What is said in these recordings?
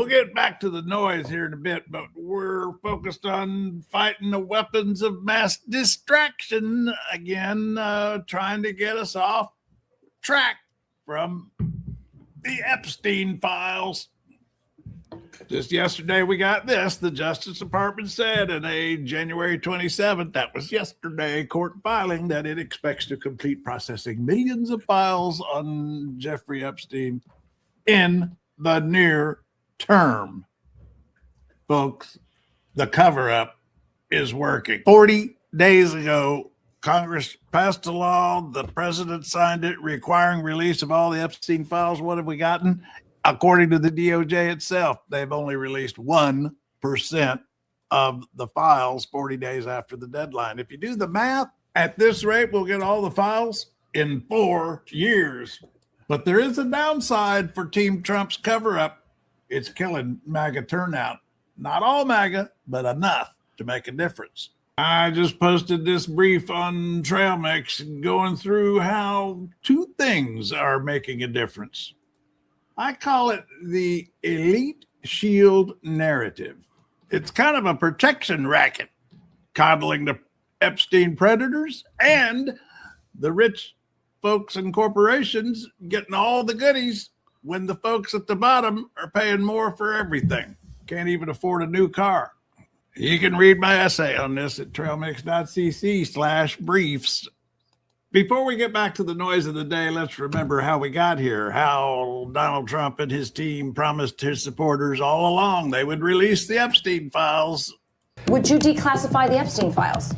We'll get back to the noise here in a bit, but we're focused on fighting the weapons of mass distraction again, trying to get us off track from the Epstein files. Just yesterday, we got this. The Justice Department said in a January 27th, that was yesterday, court filing that it expects to complete processing millions of files on Jeffrey Epstein in the near term. Folks, the cover-up is working. 40 days ago, Congress passed a law. The president signed it requiring release of all the Epstein files. What have we gotten? According to the DOJ itself, they've only released 1% of the files 40 days after the deadline. If you do the math, at this rate, we'll get all the files in 4 years. But there is a downside for Team Trump's cover-up. It's killing MAGA turnout. Not all MAGA, but enough to make a difference. I just posted this brief on Trail Mix going through how 2 things are making a difference. I call it the elite shield narrative. It's kind of a protection racket, coddling the Epstein predators and the rich folks and corporations getting all the goodies when the folks at the bottom are paying more for everything. Can't even afford a new car. You can read my essay on this at trailmix.cc/briefs. Before we get back to the noise of the day, let's remember how we got here, how Donald Trump and his team promised his supporters all along they would release the Epstein files. Would you declassify the Epstein files?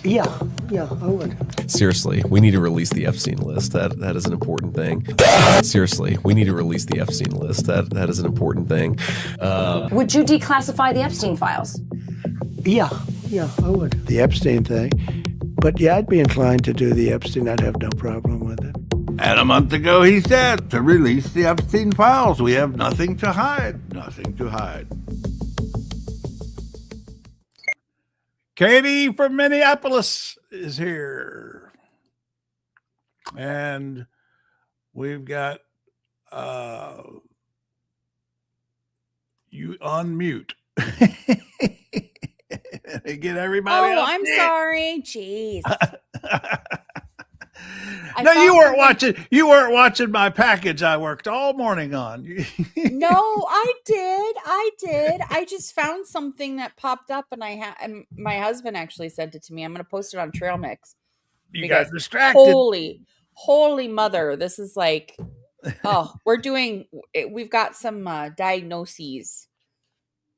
Yeah, I would. Seriously, we need to release the Epstein list. That is an important thing. Seriously, we need to release the Epstein list. That is an important thing. Would you declassify the Epstein files? Yeah, I would. The Epstein thing. But yeah, I'd be inclined to do the Epstein. I'd have no problem with it. And a month ago, he said to release the Epstein files. We have nothing to hide. Nothing to hide. Katie from Minneapolis is here. And we've got you on mute. Get everybody. Oh, I'm sorry. Jeez. No, you weren't watching. You weren't watching my package. I worked all morning on. No, I did. I just found something that popped up, and and my husband actually sent it to me. I'm going to post it on Trail Mix. You got distracted. Holy mother! This is like, we've got some diagnoses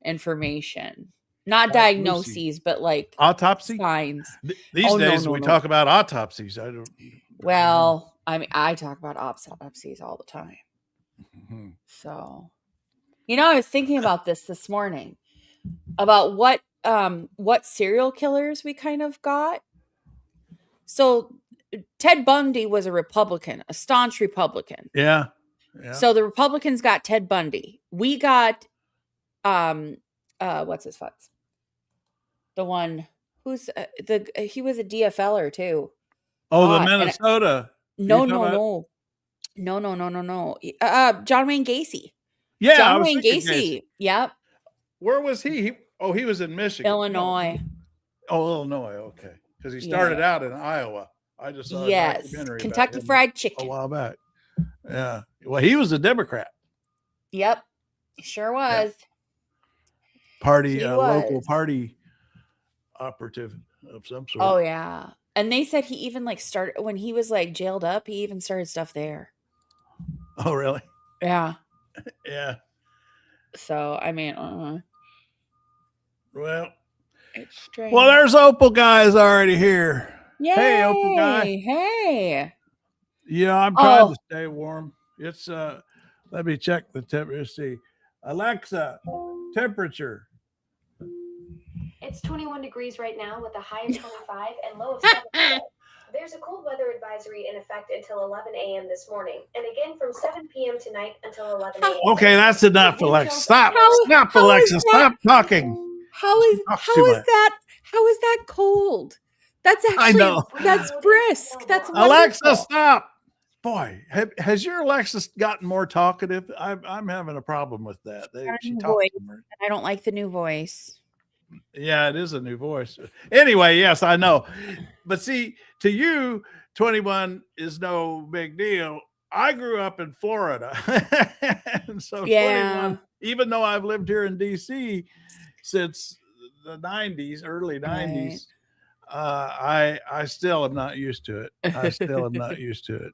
information. Not diagnoses, but like autopsy signs. These days we talk about autopsies. Well, I mean, I talk about autopsies all the time. Mm-hmm. So, I was thinking about this morning about what serial killers we kind of got. So, Ted Bundy was a Republican, a staunch Republican. Yeah. So the Republicans got Ted Bundy. We got, what's his futz? The one who's he was a DFLer too. Oh, the Minnesota. No. John Wayne Gacy. Yeah, John Wayne Gacy. Yep. Where was he? He was in Michigan. Illinois. Oh, Illinois. Okay, because he started out in Iowa. I just saw a documentary Kentucky about him Fried Chicken a while back. Yeah. Well, he was a Democrat. Yep, he sure was. Yeah. Local party operative of some sort. Oh yeah. And they said he even started when he was jailed up, he even started stuff there. Oh really? Yeah. Yeah. So I mean, well, it's strange. Well, there's Opal guys already here. Yay. Hey, Opal guy. Hey. Yeah, I'm trying to stay warm. It's let me check the temperature. See, Alexa, temperature. It's 21 degrees right now with a high of 25 and low of 7. There's a cold weather advisory in effect until 11 a.m. this morning, and again from 7 p.m. tonight until 11 a.m. Okay, that's enough, Alexa. Stop, Alexa. Stop talking. How is that cold? That's actually that's brisk. That's Alexa, wonderful. stop. boy, has your Alexis gotten more talkative? I'm having a problem with that. She talks too much. I don't like the new voice. Yeah, it is a new voice. Anyway, yes, I know. But see, to you, 21 is no big deal. I grew up in Florida. And so 21, even though I've lived here in DC since the 90s, early 90s, I still am not used to it. I still am not used to it.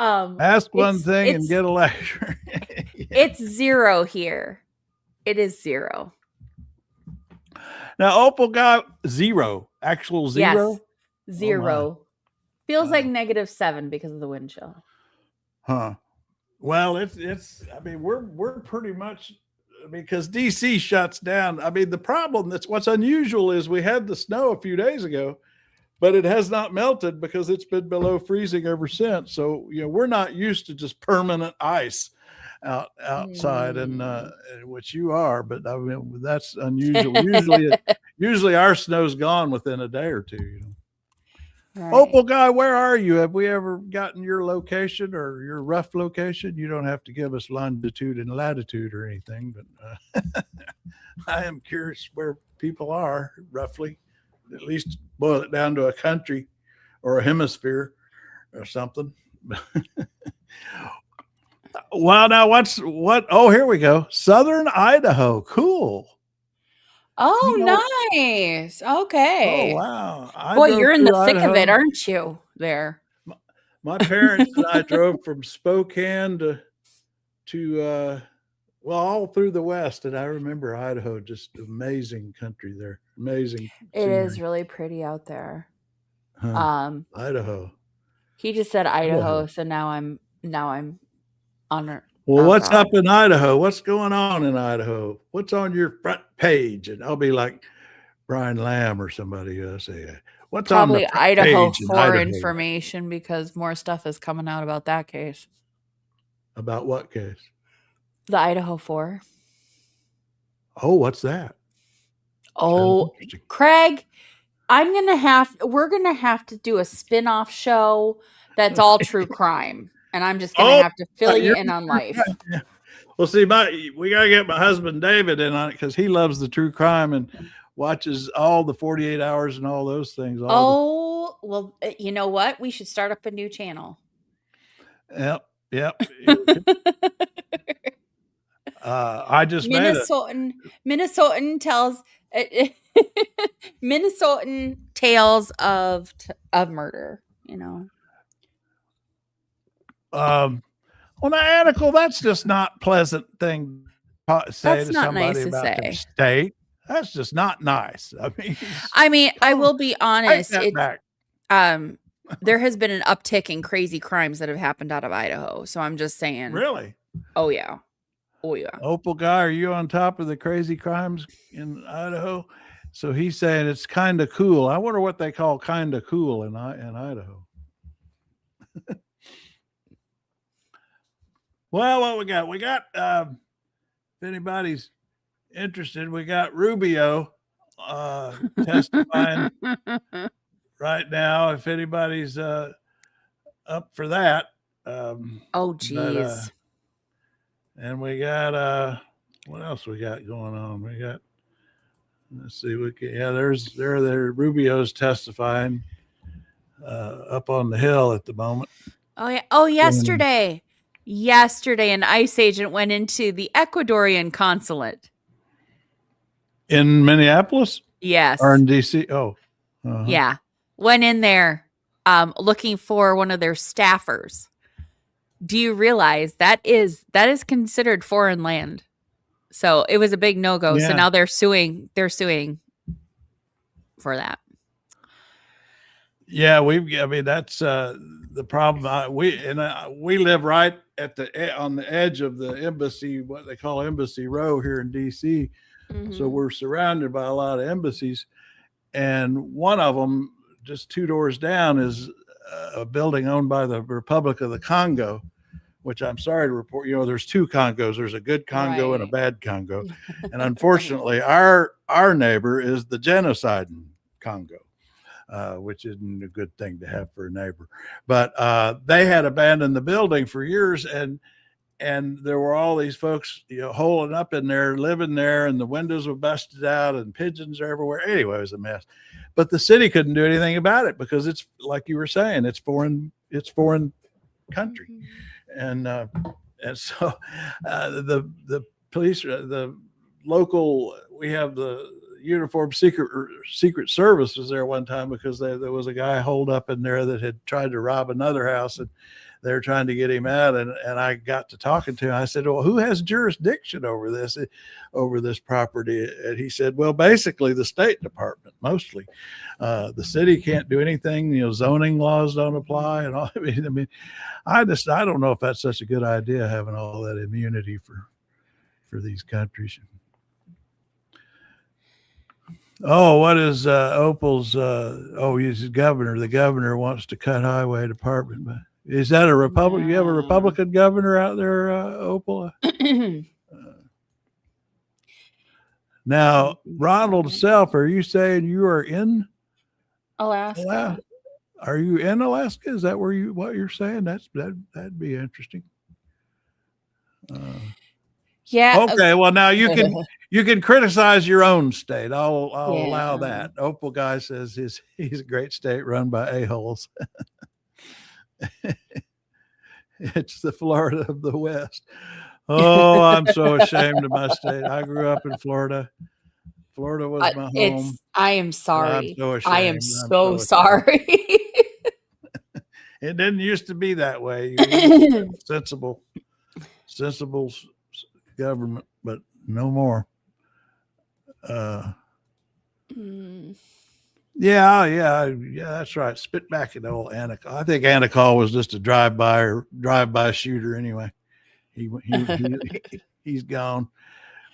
Ask one thing and get a lecture. It's 0 here. It is 0. Now, Opal got 0, actual 0. Yes, 0. Feels like -7 because of the wind chill. Huh. Well, it's. I mean, we're pretty much, because DC shuts down. I mean, the problem what's unusual is we had the snow a few days ago, but it has not melted because it's been below freezing ever since. So we're not used to just permanent ice outside, and which you are, but I mean that's unusual. Usually our snow's gone within a day or two. Right. Opal guy, where are you? Have we ever gotten your location or your rough location? You don't have to give us longitude and latitude or anything, but I am curious where people are roughly. At least boil it down to a country or a hemisphere or something. Well, now what? Oh, here we go. Southern Idaho. Cool. Oh, nice. Okay. Oh, wow. Boy, you're in the thick of it, aren't you? There. My parents and I drove from Spokane to all through the West. And I remember Idaho, just amazing country there. Amazing. It is really pretty out there. Idaho. He just said Idaho, so now I'm on it. Well, what's up in Idaho? What's going on in Idaho? What's on your front page? And I'll be like Brian Lamb or somebody else. Say, what's probably on the Idaho page for information, because more stuff is coming out about that case. About what case? The Idaho 4. Oh, what's that? Oh, Craig, we're gonna have to do a spin-off show that's all true crime. And I'm just going to have to fill you in on life. Yeah. Well, see, we got to get my husband David in on it because he loves the true crime and watches all the 48 hours and all those things. Well, you know what? We should start up a new channel. Yep. I just Minnesotan tells Minnesotan tales of murder, Well, now, Anicle, that's just not pleasant thing to say to somebody about their state. That's just not nice. I mean, I will be honest. There has been an uptick in crazy crimes that have happened out of Idaho. So I'm just saying. Really? Oh yeah. Opal guy, are you on top of the crazy crimes in Idaho? So he's saying it's kind of cool. I wonder what they call kind of cool in Idaho. Well, what we got? We got, if anybody's interested, we got Rubio testifying right now. If anybody's up for that. Oh, geez. And we got, what else we got going on? We got, let's see, there Rubio's testifying up on the Hill at the moment. Oh, yeah. Oh, yesterday, an ICE agent went into the Ecuadorian consulate. In Minneapolis? Yes. Or in DC? Oh. Yeah. Went in there looking for one of their staffers. Do you realize that is considered foreign land? So it was a big no-go. Yeah. So now they're suing for that. Yeah, that's the problem. We live right on the edge of the embassy, what they call Embassy Row here in DC. Mm-hmm. So we're surrounded by a lot of embassies, and one of them just 2 doors down is a building owned by the Republic of the Congo, which I'm sorry to report, there's 2 Congos. There's a good Congo and a bad Congo. And unfortunately, our neighbor is the genociding Congo. which isn't a good thing to have for a neighbor. But they had abandoned the building for years, and there were all these folks, holing up in there, living there, and the windows were busted out, and pigeons are everywhere. Anyway, it was a mess. But the city couldn't do anything about it because it's, like you were saying, it's foreign country, and so the police, the local, we have the uniformed secret service was there one time because there was a guy holed up in there that had tried to rob another house, and they were trying to get him out. And I got to talking to him. I said, well, who has jurisdiction over this property? And he said, well, basically the State Department, mostly. The city can't do anything. Zoning laws don't apply. And all. I don't know if that's such a good idea, having all that immunity for these countries. Oh, what is Opal's? He's governor. The governor wants to cut highway department. But is that a Republican? No. You have a Republican governor out there, Opal? Now, Ronald Self, are you saying you are in Alaska? Are you in Alaska? Is that what you're saying? That'd be interesting. Yeah. Okay. Well, now you can criticize your own state. I'll allow that. Opal guy says he's a great state run by a-holes. It's the Florida of the West. Oh, I'm so ashamed of my state. I grew up in Florida. Florida was my home. I am sorry. I'm so ashamed. I am so sorry. It didn't used to be that way. sensible government, but no more. Yeah, that's right. Spit back at old Anacol. I think Anacol was just a drive-by shooter anyway. He's gone.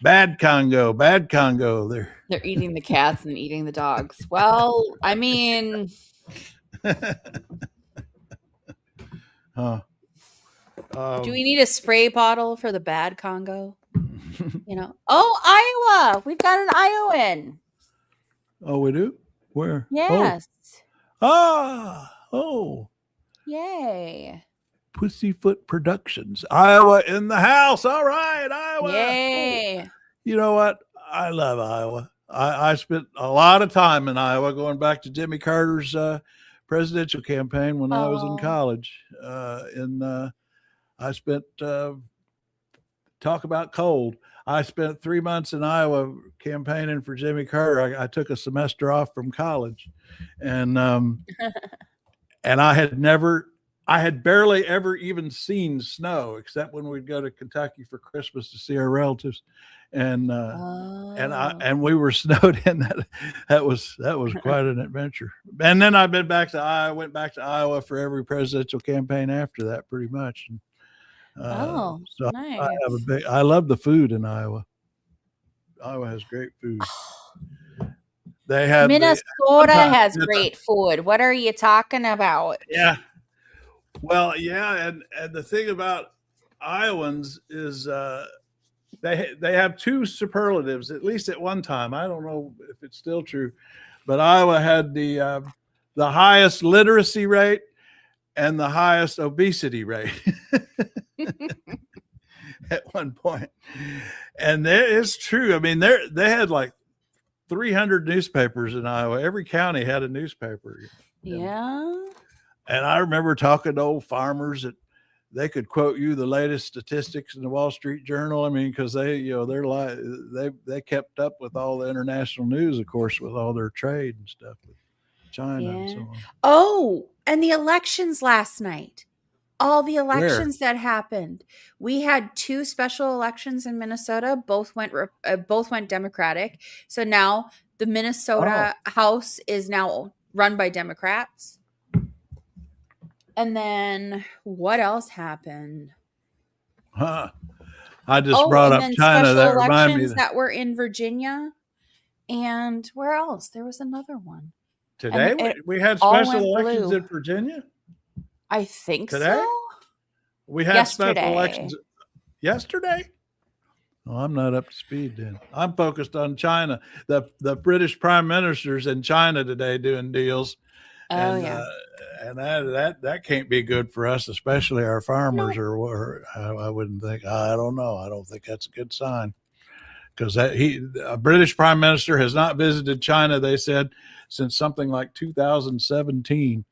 Bad Congo. They're eating the cats and eating the dogs. Well, I mean, do we need a spray bottle for the bad Congo? Oh, Iowa. We've got an Iowan. Oh, we do? Where? Yes. Oh. Yay. Pussyfoot Productions. Iowa in the house. All right, Iowa. Yay. Oh. You know what? I love Iowa. I spent a lot of time in Iowa, going back to Jimmy Carter's presidential campaign when I was in college. I spent, talk about cold. I spent 3 months in Iowa campaigning for Jimmy Carter. I took a semester off from college, and I had barely ever even seen snow, except when we'd go to Kentucky for Christmas to see our relatives, and we were snowed in. That was quite an adventure. And then I've been back to Iowa. Went back to Iowa for every presidential campaign after that, pretty much. And, so nice. I love the food in Iowa. Iowa has great food. They have Minnesota has great food. What are you talking about? Yeah. Well, yeah, and the thing about Iowans is they have two superlatives, at least at one time. I don't know if it's still true, but Iowa had the highest literacy rate and the highest obesity rate at one point. And it's true. I mean, they had like 300 newspapers in Iowa. Every county had a newspaper. Yeah. And I remember talking to old farmers that they could quote you the latest statistics in the Wall Street Journal. I mean, because they kept up with all the international news, of course, with all their trade and stuff with China and so on. Oh, and the elections last night. All the elections that happened. We had 2 special elections in Minnesota. Both went Democratic. So now the Minnesota House is now run by Democrats. And then what else happened? I just brought up China. That reminded me that were in Virginia. And where else? There was another one. Today we had special elections in Virginia. I think today? So. We had special elections yesterday. Oh, I'm not up to speed then. I'm focused on China. The British prime minister's in China today doing deals. And that can't be good for us, especially our farmers. Or I wouldn't think. I don't know. I don't think that's a good sign, because a British prime minister has not visited China, they said, since something like 2017,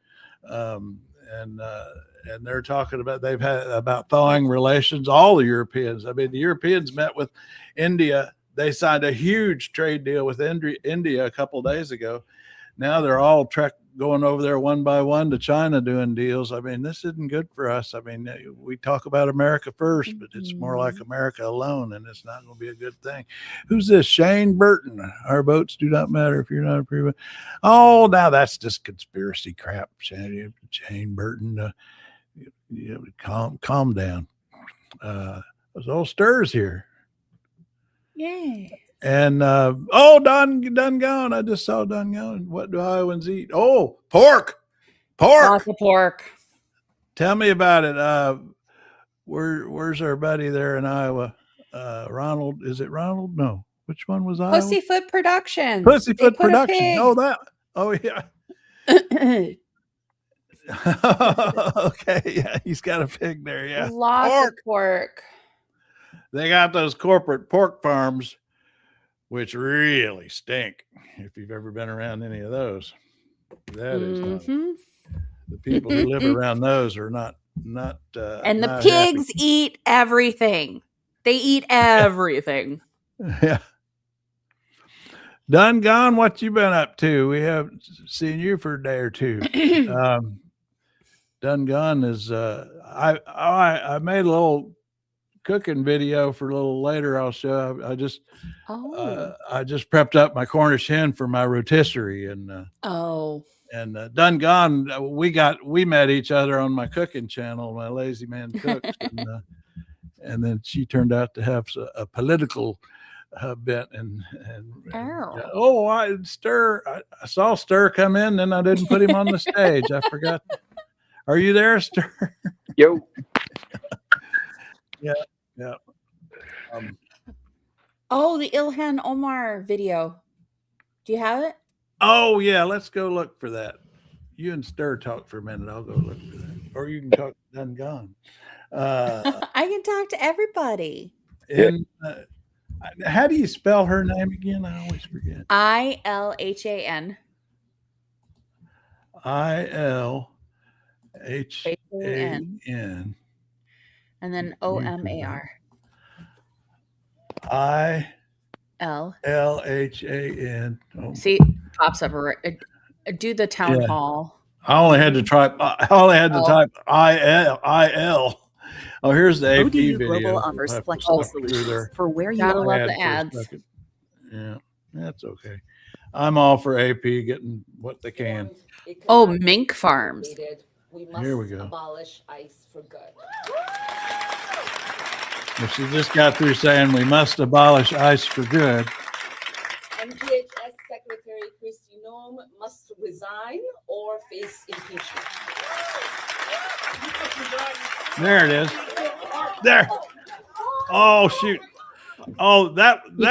and they're talking about they've had about thawing relations. All the Europeans. I mean, the Europeans met with India. They signed a huge trade deal with India a couple of days ago. Now they're all going over there one by one to China doing deals. I mean, this isn't good for us. I mean, we talk about America first, but it's more like America alone, and it's not going to be a good thing. Who's this? Shane Burton. Our votes do not matter if you're not approving. Oh, now that's just conspiracy crap. Shane Burton, calm down. There's old Stirs here. Yay. And done gone. I just saw done gone. What do Iowans eat? Oh, pork. Lots of pork. Tell me about it. Where's our buddy there in Iowa? Ronald. Is it Ronald? No. Which one was Iowa? Pussyfoot Productions. Pussyfoot Productions. Oh, that. Oh, yeah. Okay. Yeah, he's got a pig there. Yeah. Lots of pork. They got those corporate pork farms, which really stink. If you've ever been around any of those, that is not, the people who live around those are not. And the pigs eat everything. They eat everything. Yeah. Done gone. What you been up to? We haven't seen you for a day or two. Done gone is. I made a little cooking video for a little later. I'll show. I just prepped up my Cornish hen for my rotisserie, and done gone. We met each other on my cooking channel, my Lazy Man Cooks, and then she turned out to have a political bent, I saw Stir come in, and I didn't put him on the stage. I forgot. Are you there, Stir? Yo. Yeah. The Ilhan Omar video. Do you have it? Oh yeah, let's go look for that. You and Stir talk for a minute. I'll go look for that, or you can talk done gone. I can talk to everybody. And how do you spell her name again? I always forget. ILHAN. ILHAN. And then OMAR. ILHAN. Oh. See, pops up. Do the town hall. I only had to type IL. Oh, here's the AP ODU video. Global offers flexible solutions for where you Gotta are. love the ads. Yeah, that's okay. I'm all for AP getting what they can. Oh, mink farms. Here we go. Abolish ICE for good. Well, she just got through saying we must abolish ICE for good. MPHS Secretary Kristi Noem must resign or face impeachment. There it is. There. Oh shoot. Oh, that you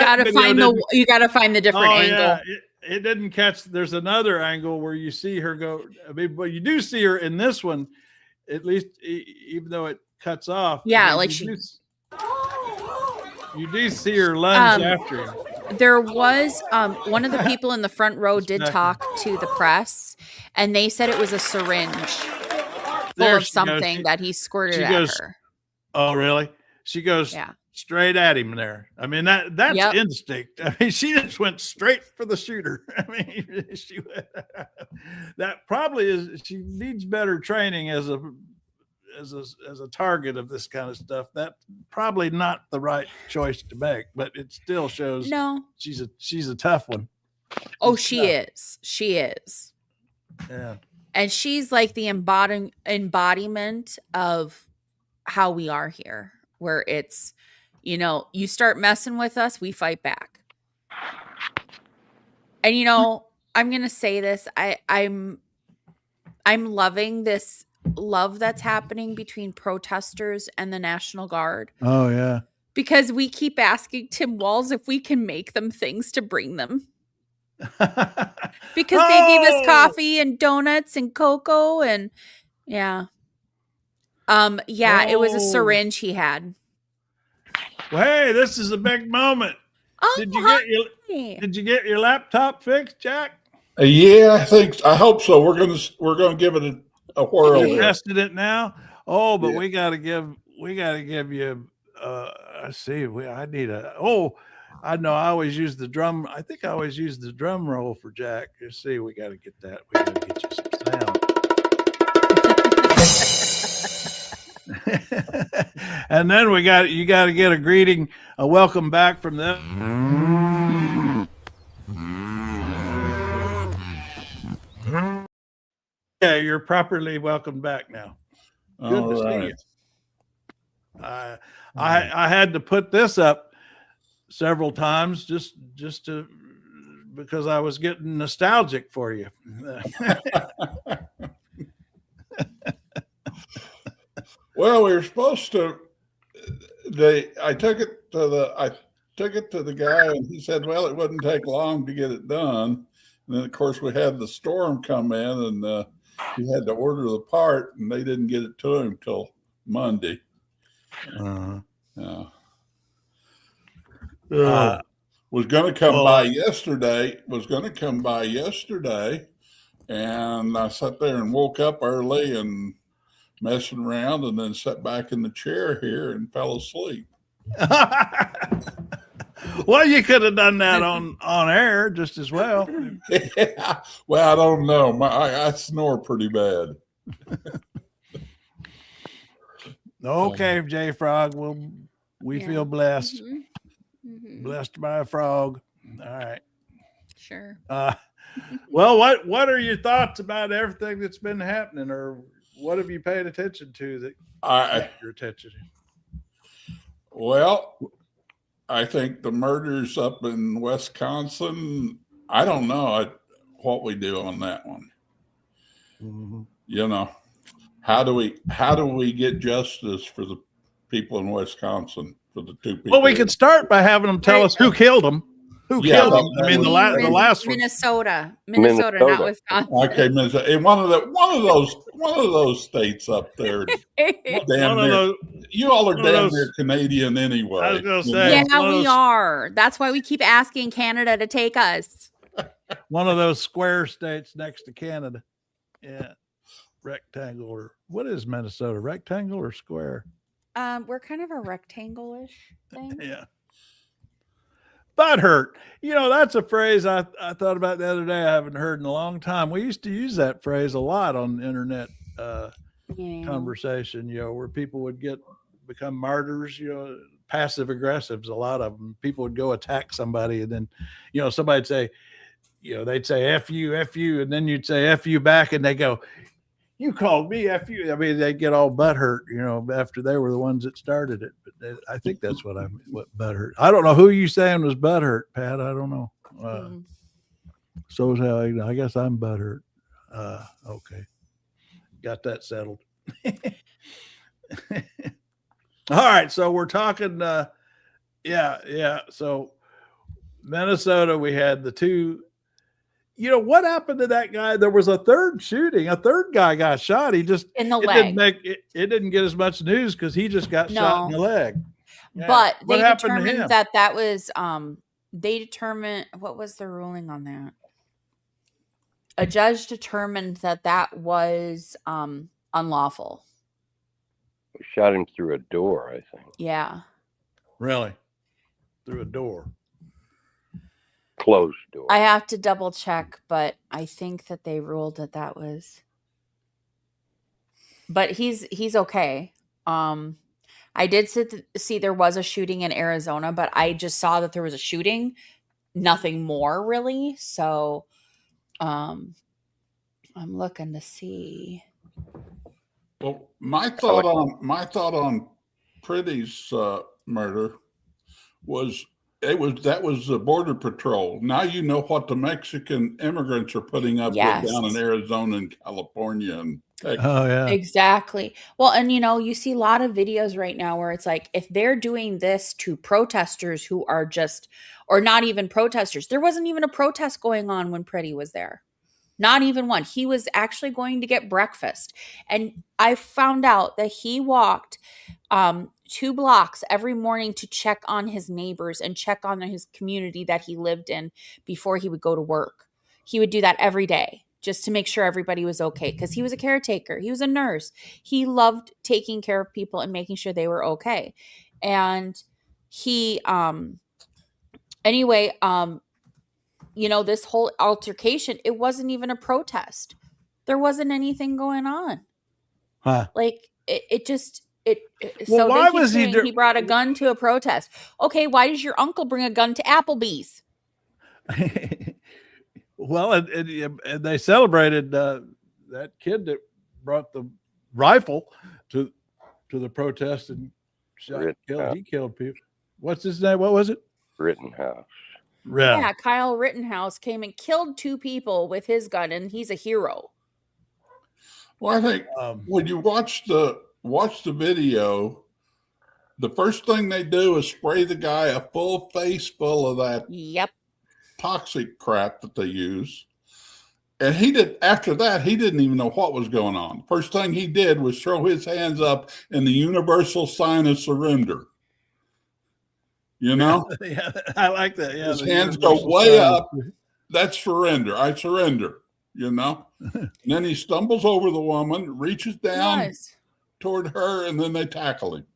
gotta find the different angle. Yeah. It didn't catch. There's another angle where you see her go. I mean, but you do see her in this one, at least, even though it cuts off. Yeah, I mean, you do see her lunge after him. There was one of the people in the front row did talk to the press, and they said it was a syringe full of something that he squirted at her. Oh, really? She goes straight at him there. I mean, that's instinct. I mean, she just went straight for the shooter. I mean, that probably is. She needs better training as a target of this kind of stuff. That's probably not the right choice to make, but it still shows. No, she's a tough one. She is. Yeah. And she's like the embodiment of how we are here, where it's, you start messing with us, we fight back. And I'm going to say this, I'm loving this love that's happening between protesters and the National Guard. Oh yeah. Because we keep asking Tim Walz if we can make them things to bring them. Because they gave us coffee and donuts and cocoa and yeah. It was a syringe he had. Well, hey, this is a big moment. Oh, Did you get your laptop fixed, Jack? Yeah, I hope so. We're gonna give it a whirl. You tested it now? Oh, but we gotta give you I see. I know I always use the drum. I think I always use the drum roll for Jack. You see, we gotta get that. We gotta get you some sound. And then you got to get a greeting, a welcome back from them. Yeah, you're properly welcomed back now. Good to see you. I had to put this up several times just to because I was getting nostalgic for you. Well, we were supposed to. I took it to the guy, and he said, "Well, it wouldn't take long to get it done." And then, of course, we had the storm come in, and he had to order the part, and they didn't get it to him till Monday. Was going to come by yesterday. And I sat there and woke up early and messing around, and then sat back in the chair here and fell asleep. Well, you could have done that on air just as well. Yeah. Well, I don't know. I snore pretty bad. Okay, J Frog. We feel blessed. Blessed by a frog. All right. Sure. Well, what are your thoughts about everything that's been happening, or what have you paid attention to that got your attention? Well, I think the murders up in Wisconsin, I don't know what we do on that one. Mm-hmm. You know, how do we get justice for the people in Wisconsin, for the two people? Well, we could start by having them tell us who killed them. Who killed them? I mean, the last one. Minnesota, not Wisconsin. Okay, Minnesota. In one of those states up there. You all are damn near Canadian anyway. I was going to say. Yeah, we are. That's why we keep asking Canada to take us. One of those square states next to Canada. Yeah. Rectangle, or what is Minnesota? Rectangle or square? We're kind of a rectangle-ish thing. Yeah. Butthurt. You know, that's a phrase I thought about the other day. I haven't heard in a long time. We used to use that phrase a lot on internet conversation, you know, where people would become martyrs, you know, passive aggressives, a lot of them. People would go attack somebody, and then, you know, somebody'd say, you know, they'd say F you, and then you'd say F you back, and they go, you called me F you. I mean, they get all butthurt, you know, after they were the ones that started it. But I think that's what butthurt. I don't know who you saying was butthurt, Pat. I don't know. So is how I guess I'm butthurt. Okay. Got that settled. All right. So we're talking, So Minnesota, we had the two. You know, what happened to that guy? There was a third shooting. A third guy got shot. He just in the leg. It didn't get as much news because he just got shot in the leg. Yeah. But they determined that was they determined, what was the ruling on that? A judge determined that was unlawful. Shot him through a door, I think. Yeah. Really? Through a door. Closed door. I have to double check, but I think that they ruled that was. But he's okay. I did see there was a shooting in Arizona, but I just saw that there was a shooting, nothing more really. So, I'm looking to see. Well, my thought on Pretty's murder was, that was the Border Patrol. Now you know what the Mexican immigrants are putting up with down in Arizona and California and Texas. Oh yeah, exactly. Well, and you see a lot of videos right now where it's like, if they're doing this to protesters who are just, or not even protesters, there wasn't even a protest going on when Pretty was there. Not even one. He was actually going to get breakfast. And I found out that he walked 2 blocks every morning to check on his neighbors and check on his community that he lived in before he would go to work. He would do that every day just to make sure everybody was okay, because he was a caretaker. He was a nurse. He loved taking care of people and making sure they were okay. And he, anyway, this whole altercation, it wasn't even a protest. There wasn't anything going on. Huh. Like it just, Well, so why they keep was he saying he brought a gun to a protest. Okay, why does your uncle bring a gun to Applebee's? Well, and they celebrated that kid that brought the rifle to the protest and he killed people. What's his name? What was it? Rittenhouse. Yeah, Kyle Rittenhouse came and killed 2 people with his gun, and he's a hero. Well, I think when you watch the video, the first thing they do is spray the guy a full face full of that toxic crap that they use. And after that, he didn't even know what was going on. First thing he did was throw his hands up in the universal sign of surrender. Yeah, I like that. Yeah, his hands go way up. That's surrender. I surrender, And then he stumbles over the woman, reaches down toward her, and then they tackle him.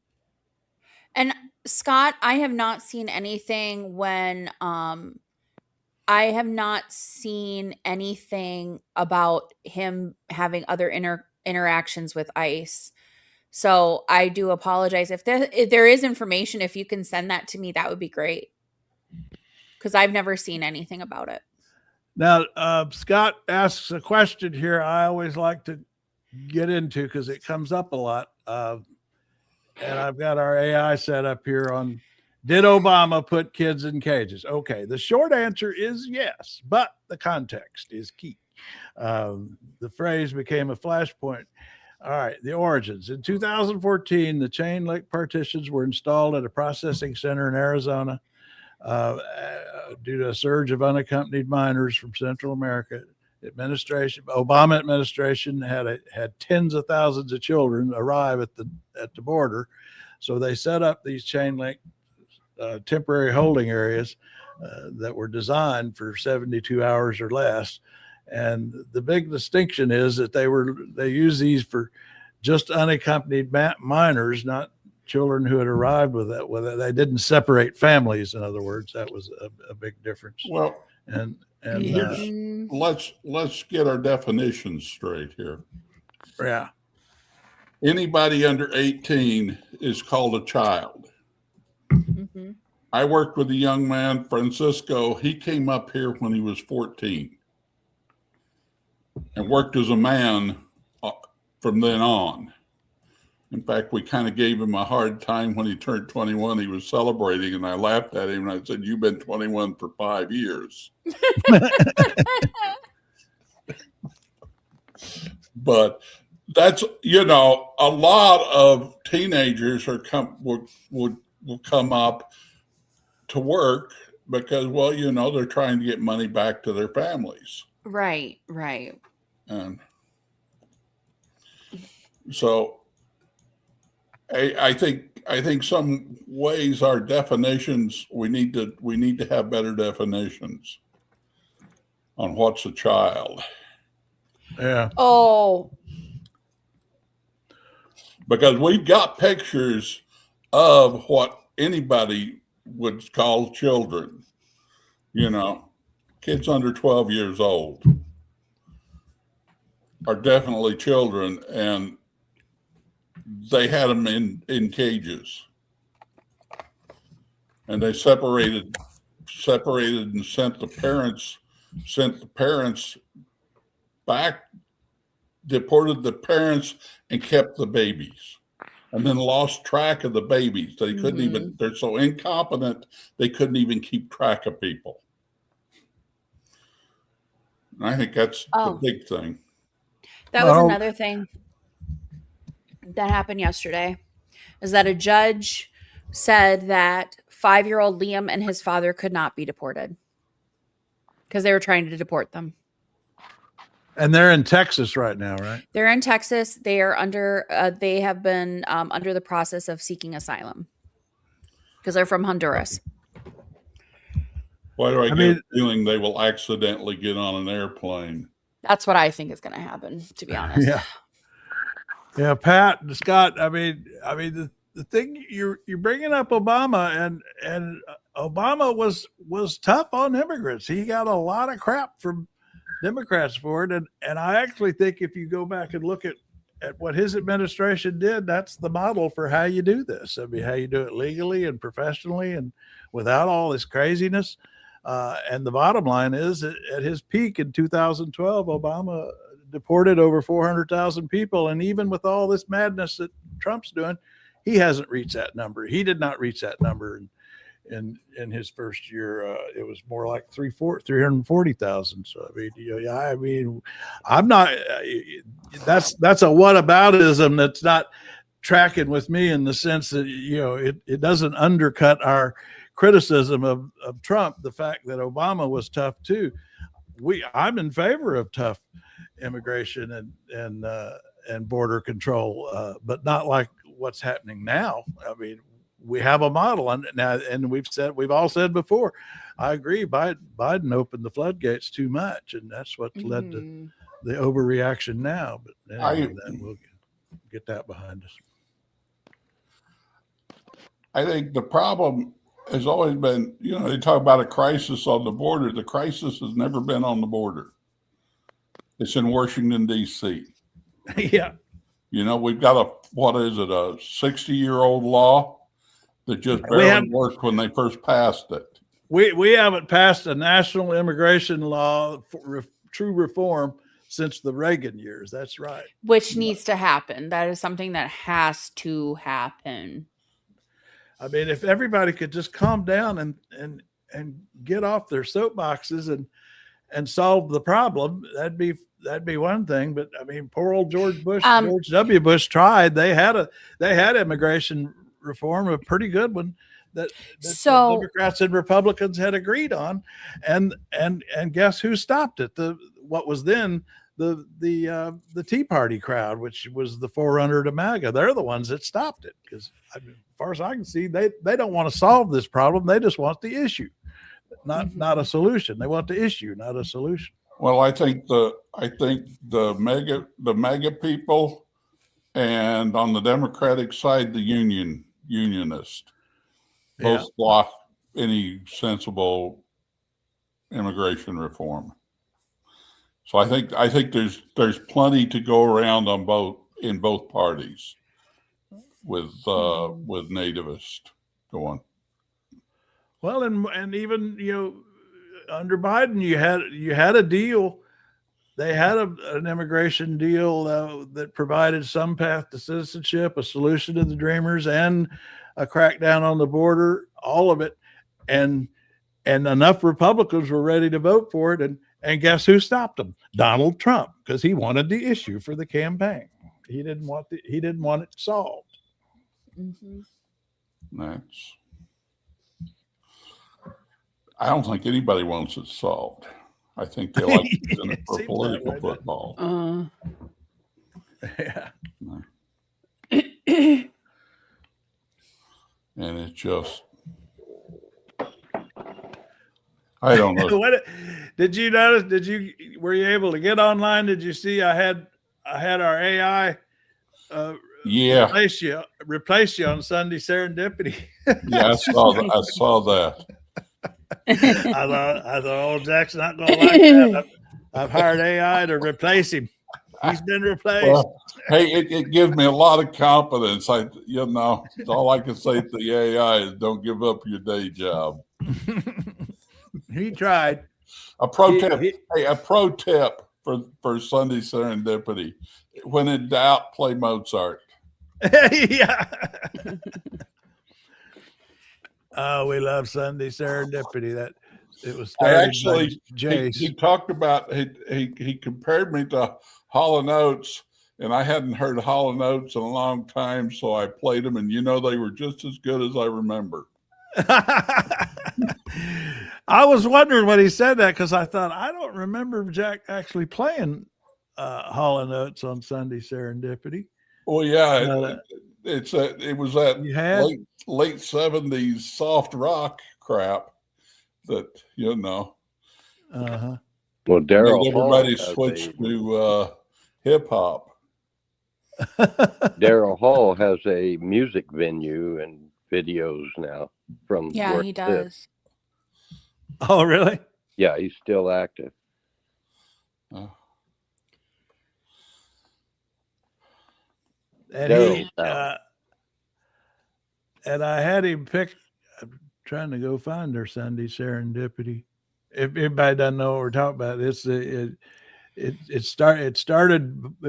And Scott, I have not seen anything I have not seen anything about him having other interactions with ICE. So I do apologize. If there is information, if you can send that to me, that would be great. Because I've never seen anything about it. Now, Scott asks a question here I always like to get into because it comes up a lot. And I've got our AI set up here on, did Obama put kids in cages? Okay, the short answer is yes, but the context is key. The phrase became a flashpoint. All right, the origins. In 2014, the chain link partitions were installed at a processing center in Arizona due to a surge of unaccompanied minors from Central America. Obama administration had tens of thousands of children arrive at the border, so they set up these chain link temporary holding areas that were designed for 72 hours or less. And the big distinction is that they use these for just unaccompanied minors, not children who had arrived with that. They didn't separate families. In other words, that was a big difference. Well, and let's get our definitions straight here. Yeah. Anybody under 18 is called a child. Mm-hmm. I worked with a young man, Francisco. He came up here when he was 14 and worked as a man from then on. In fact, we kind of gave him a hard time when he turned 21. He was celebrating, and I laughed at him, and I said, "You've been 21 for 5 years." But that's, a lot of teenagers will come up to work because, they're trying to get money back to their families. Right. And so I think some ways our definitions, we need to have better definitions on what's a child. Yeah. Oh. Because we've got pictures of what anybody would call children. Kids under 12 years old are definitely children, and they had them in cages, and they separated and sent the parents back, deported the parents, and kept the babies. and then lost track of the babies. They couldn't even, they're so incompetent, they couldn't even keep track of people. And I think that's the big thing. That was another thing that happened yesterday, is that a judge said that 5-year-old Liam and his father could not be deported because they were trying to deport them. And they're in Texas right now, right? They're in Texas. They are under. They have been under the process of seeking asylum because they're from Honduras. Why do I get a feeling they will accidentally get on an airplane? That's what I think is going to happen, to be honest. Yeah, Pat, Scott. I mean, the thing you're bringing up Obama, and Obama was tough on immigrants. He got a lot of crap from Democrats for it, and I actually think if you go back and look at what his administration did, that's the model for how you do this. I mean, how you do it legally and professionally and without all this craziness. And the bottom line is, at his peak in 2012, Obama deported over 400,000 people, and even with all this madness that Trump's doing, he hasn't reached that number. He did not reach that number in his first year. It was more like 340,000. So I mean, I'm not. That's a whataboutism that's not tracking with me in the sense that it doesn't undercut our criticism of Trump. The fact that Obama was tough too. I'm in favor of tough immigration and border control, but not like what's happening now. I mean, we have a model, and we've all said before. I agree. Biden opened the floodgates too much, and that's what led to the overreaction now. But anyway, then we'll get that behind us. I think the problem has always been, they talk about a crisis on the border. The crisis has never been on the border. It's in Washington, D.C. Yeah. We've got a 60-year-old law that just barely worked when they first passed it. We haven't passed a national immigration law for true reform since the Reagan years. That's right. Which needs to happen. That is something that has to happen. I mean, if everybody could just calm down and get off their soapboxes and solve the problem, that'd be one thing. But I mean, poor old George W. Bush tried. They had immigration reform, a pretty good one that the Democrats and Republicans had agreed on, and guess who stopped it? What was then the Tea Party crowd, which was the forerunner to MAGA. They're the ones that stopped it because, as far as I can see, they don't want to solve this problem. They just want the issue, not a solution. They want the issue, not a solution. Well, I think the MAGA people, and on the Democratic side, the unionists both block any sensible immigration reform. So I think there's plenty to go around in both parties with nativists going. Well, and even under Biden, you had a deal. They had an immigration deal that provided some path to citizenship, a solution to the Dreamers, and a crackdown on the border. All of it, and enough Republicans were ready to vote for it. And guess who stopped them? Donald Trump, because he wanted the issue for the campaign. He didn't want it solved. I don't think anybody wants it solved. I think they like using it for political football. Yeah. And it's just, I don't know. What did you notice? Were you able to get online? Did you see I had our AI replace you on Sunday Serendipity? Yeah, I saw that. I thought old Jack's not going to like that. I've hired AI to replace him. He's been replaced. Well, hey, it gives me a lot of confidence. All I can say to the AI is don't give up your day job. He tried. A pro tip for Sunday Serendipity. When in doubt, play Mozart. Yeah. Oh, we love Sunday Serendipity. That it was I started actually, by Jace. he talked about, he compared me to Hall & Oates, and I hadn't heard Hall & Oates in a long time, so I played them, and they were just as good as I remember. I was wondering when he said that because I thought I don't remember Jack actually playing Hall & Oates on Sunday Serendipity. Well, yeah, it was that late 70s soft rock crap that Uh-huh. Well, Daryl everybody switched to hip hop. Daryl Hall has a music venue and videos now from where he he does. lives. Oh, really? Yeah, he's still active. And and I had him pick. I'm trying to go find their Sunday Serendipity. If everybody doesn't know what we're talking about, it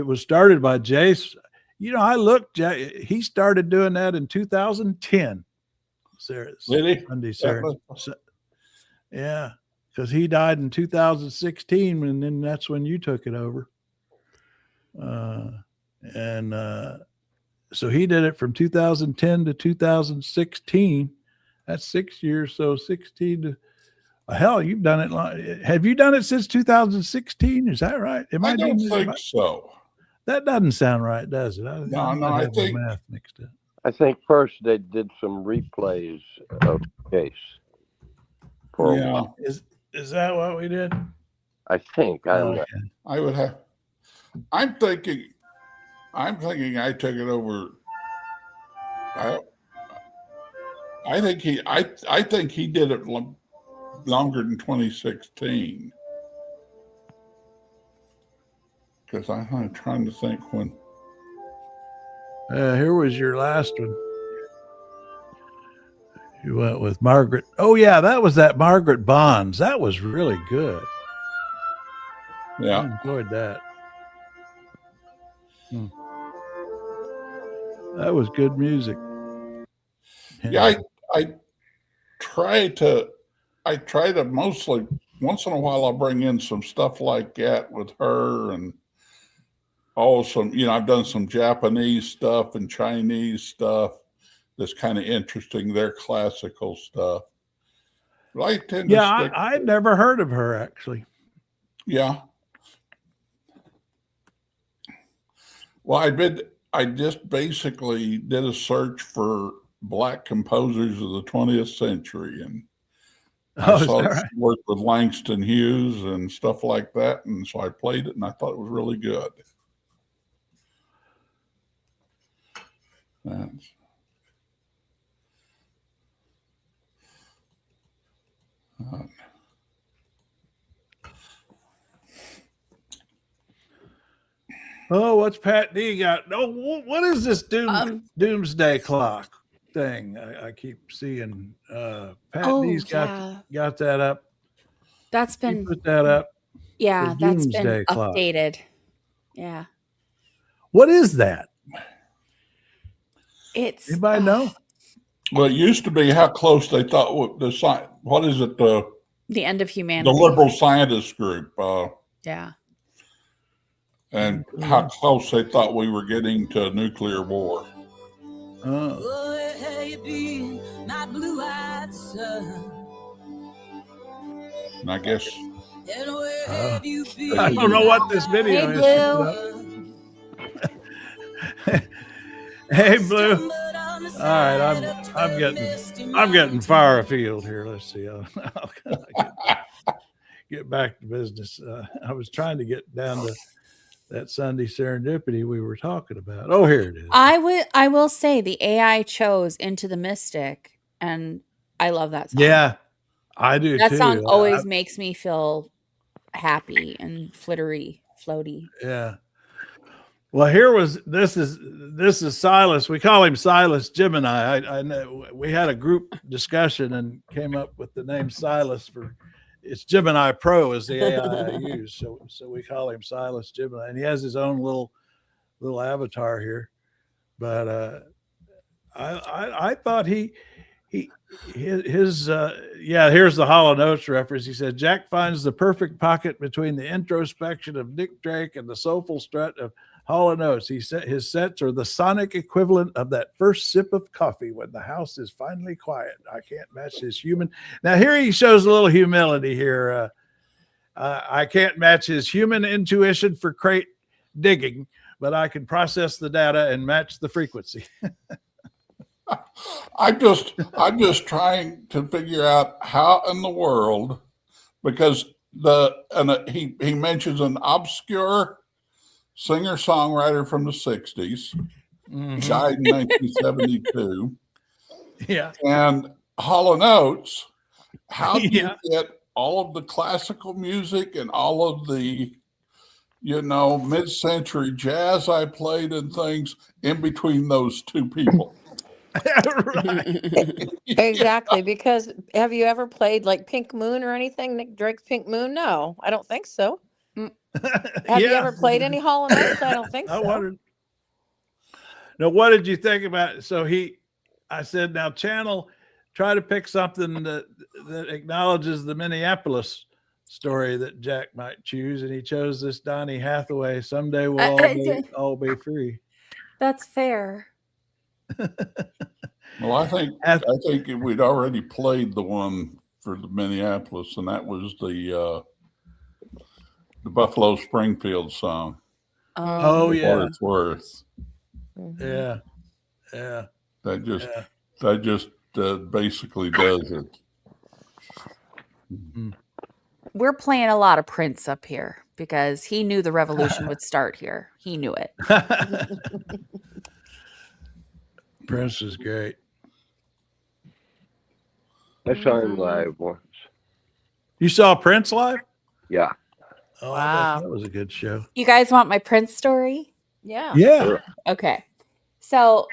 was started by Jace. I looked. He started doing that in 2010. Really? Sunday Serendipity. Yeah, because he died in 2016, and then that's when you took it over. So he did it from 2010 to 2016. That's 6 years. So 16 to hell, you've done it. Have you done it since 2016? Is that right? I don't think so. That doesn't sound right, does it? I think math mixed up. I think first they did some replays of the case. Is that what we did? I think. I would have. I'm thinking I took it over. I think he did it longer than 2016. Because I'm trying to think when. Here was your last one. You went with Margaret. Oh yeah, that was that Margaret Bonds. That was really good. Yeah, I enjoyed that. That was good music. Yeah, I try to mostly once in a while I'll bring in some stuff like that with her, and also I've done some Japanese stuff and Chinese stuff that's kind of interesting, their classical stuff. But I tend to I'd never heard of her actually. Yeah. Well, I just basically did a search for Black composers of the 20th century, and I saw she worked with Langston Hughes and stuff like that, and so I played it, and I thought it was really good. Oh, what's Pat D got? Oh, what is this doomsday clock thing? I keep seeing. Pat D's got that up. That's been put that up. Yeah, that's been clock. Updated. Yeah. What is that? It's anybody know? Well, it used to be how close they thought the science. What is it? The end of humanity. The liberal scientist group. Yeah. And how close they thought we were getting to a nuclear war. And I guess. I don't know what this video is. Hey, Blue. All right, I'm getting far afield here. Let's see. I'll get back to business. I was trying to get down to that Sunday Serendipity we were talking about. Oh, here it is. I will say the AI chose Into the Mystic, and I love that song. Yeah, I do that too. Song always makes me feel happy and floaty. Yeah. Well, this is Silas. We call him Silas Gemini. I know we had a group discussion and came up with the name Silas it's Gemini Pro is the AI I use. So we call him Silas Gemini, and he has his own little avatar here. But I thought here's the Hall & Oates reference. He said Jack finds the perfect pocket between the introspection of Dick Drake and the soulful strut of Hall & Oates. He said his sets are the sonic equivalent of that first sip of coffee when the house is finally quiet. I can't match his human. Now here he shows a little humility here. I can't match his human intuition for crate digging, but I can process the data and match the frequency. I'm just trying to figure out how in the world, because he mentions an obscure singer-songwriter from the 60s, died in 1972. Yeah. And Hall & Oates, how do you get all of the classical music and all of the, mid-century jazz I played and things in between those two people? Exactly. Because have you ever played like Pink Moon or anything? Nick Drake's Pink Moon? No, I don't think so. Have you ever played any Hall & Oates? I don't think so. I wondered. Now, what did you think about it? So I said, now try to pick something that acknowledges the Minneapolis story that Jack might choose. And he chose this Donny Hathaway, Someday We'll all be free. That's fair. Well, I think we'd already played the one for the Minneapolis, and that was the Buffalo Springfield song. Oh yeah, it's worth. Yeah. That just basically does it. We're playing a lot of Prince up here because he knew the revolution would start here. He knew it. Prince is great. I saw him live once. You saw Prince live? Yeah. Oh, wow. That was a good show. You guys want my Prince story? Yeah. Yeah. Okay. So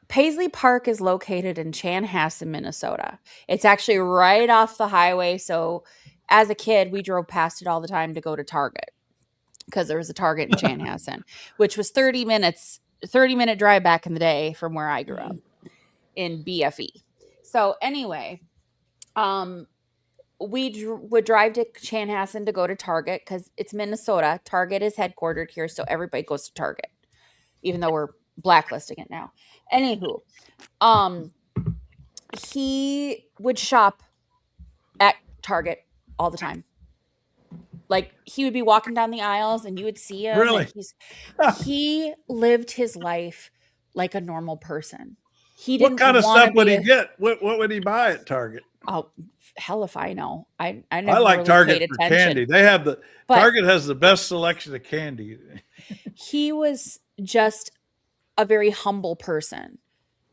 Paisley Park is located in Chanhassen, Minnesota. It's actually right off the highway. So as a kid, we drove past it all the time to go to Target because there was a Target in Chanhassen, which was 30-minute drive back in the day from where I grew up in BFE. So anyway, we would drive to Chanhassen to go to Target because it's Minnesota. Target is headquartered here, so everybody goes to Target, even though we're blacklisting it now. Anywho, he would shop at Target all the time. Like he would be walking down the aisles and you would see him. Really? He lived his life like a normal person. He didn't. What kind of stuff would he get? What would he buy at Target? Oh, hell if I know. I never like really Target paid for attention. candy. Target has the best selection of candy. He was just a very humble person,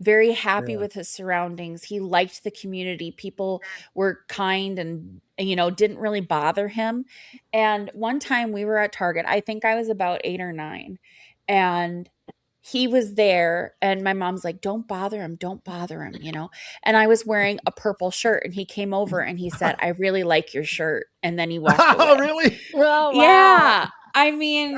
very happy with his surroundings. He liked the community. People were kind and didn't really bother him. And one time we were at Target, I think I was about 8 or 9, and he was there and my mom's like, don't bother him, and I was wearing a purple shirt and he came over and he said, I really like your shirt, and then he walked away. Oh, really? Oh, wow. Yeah. I mean,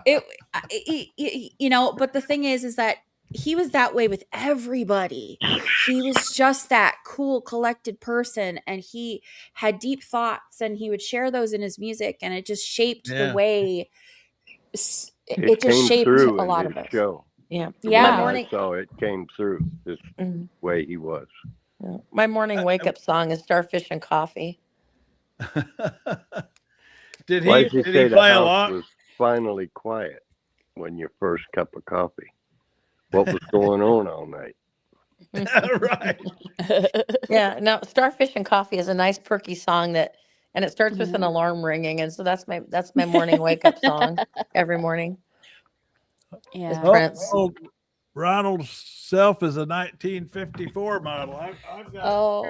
but the thing is that he was that way with everybody. He was just that cool, collected person, and he had deep thoughts, and he would share those in his music, and it just shaped the way. It just shaped a lot of us. Show. Yeah. Yeah. I saw it came through this way he was. Yeah. My morning wake up song is Starfish and Coffee. Did Why he did you play say the house along? was finally quiet when your first cup of coffee? What was going on all night? Right. Yeah. No, Starfish and Coffee is a nice perky song and it starts with an alarm ringing, and so that's my morning wake up song every morning. Yeah. Prince. Ronald's self is a 1954 model. I've got. Oh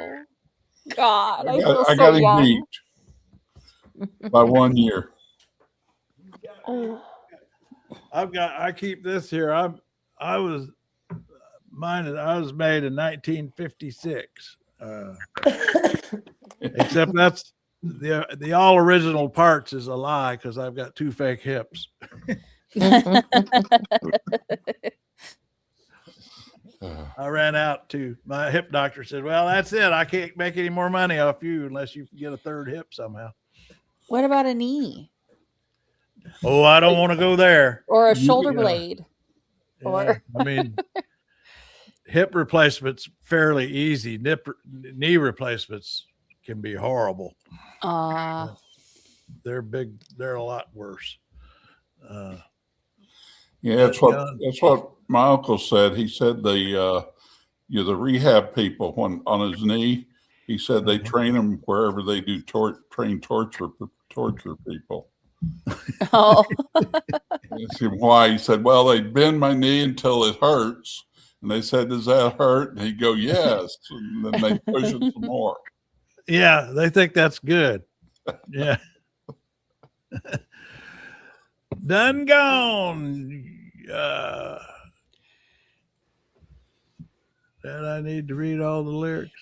God, I I feel got so him young. beat by 1 year. I keep this here. I was made in 1956. Except that's the all original parts is a lie because I've got 2 fake hips. I ran out to my hip doctor said, well, that's it. I can't make any more money off you unless you get a third hip somehow. What about a knee? Oh, I don't want to go there. Or a shoulder blade. Yeah, Or I mean, hip replacements fairly easy. Knee replacements can be horrible. They're big. They're a lot worse. Yeah, that's what my uncle said. He said the rehab people, when on his knee, he said they train them wherever they do train torture people. Oh. I said, why? He said, well, they bend my knee until it hurts. And they said, does that hurt? And he'd go, yes. And then they push it some more. Yeah, they think that's good. Yeah. Done gone. And I need to read all the lyrics.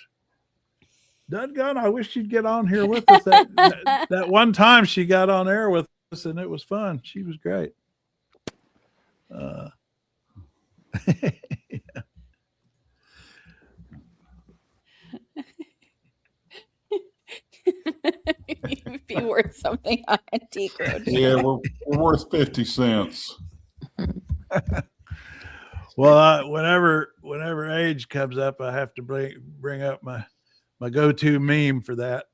Done gone. I wish you'd get on here with us. That one time she got on air with us and it was fun. She was great. You'd be worth something on Antique Roadshow. Yeah, we're worth 50 cents. Well, whenever age comes up, I have to bring up my go-to meme for that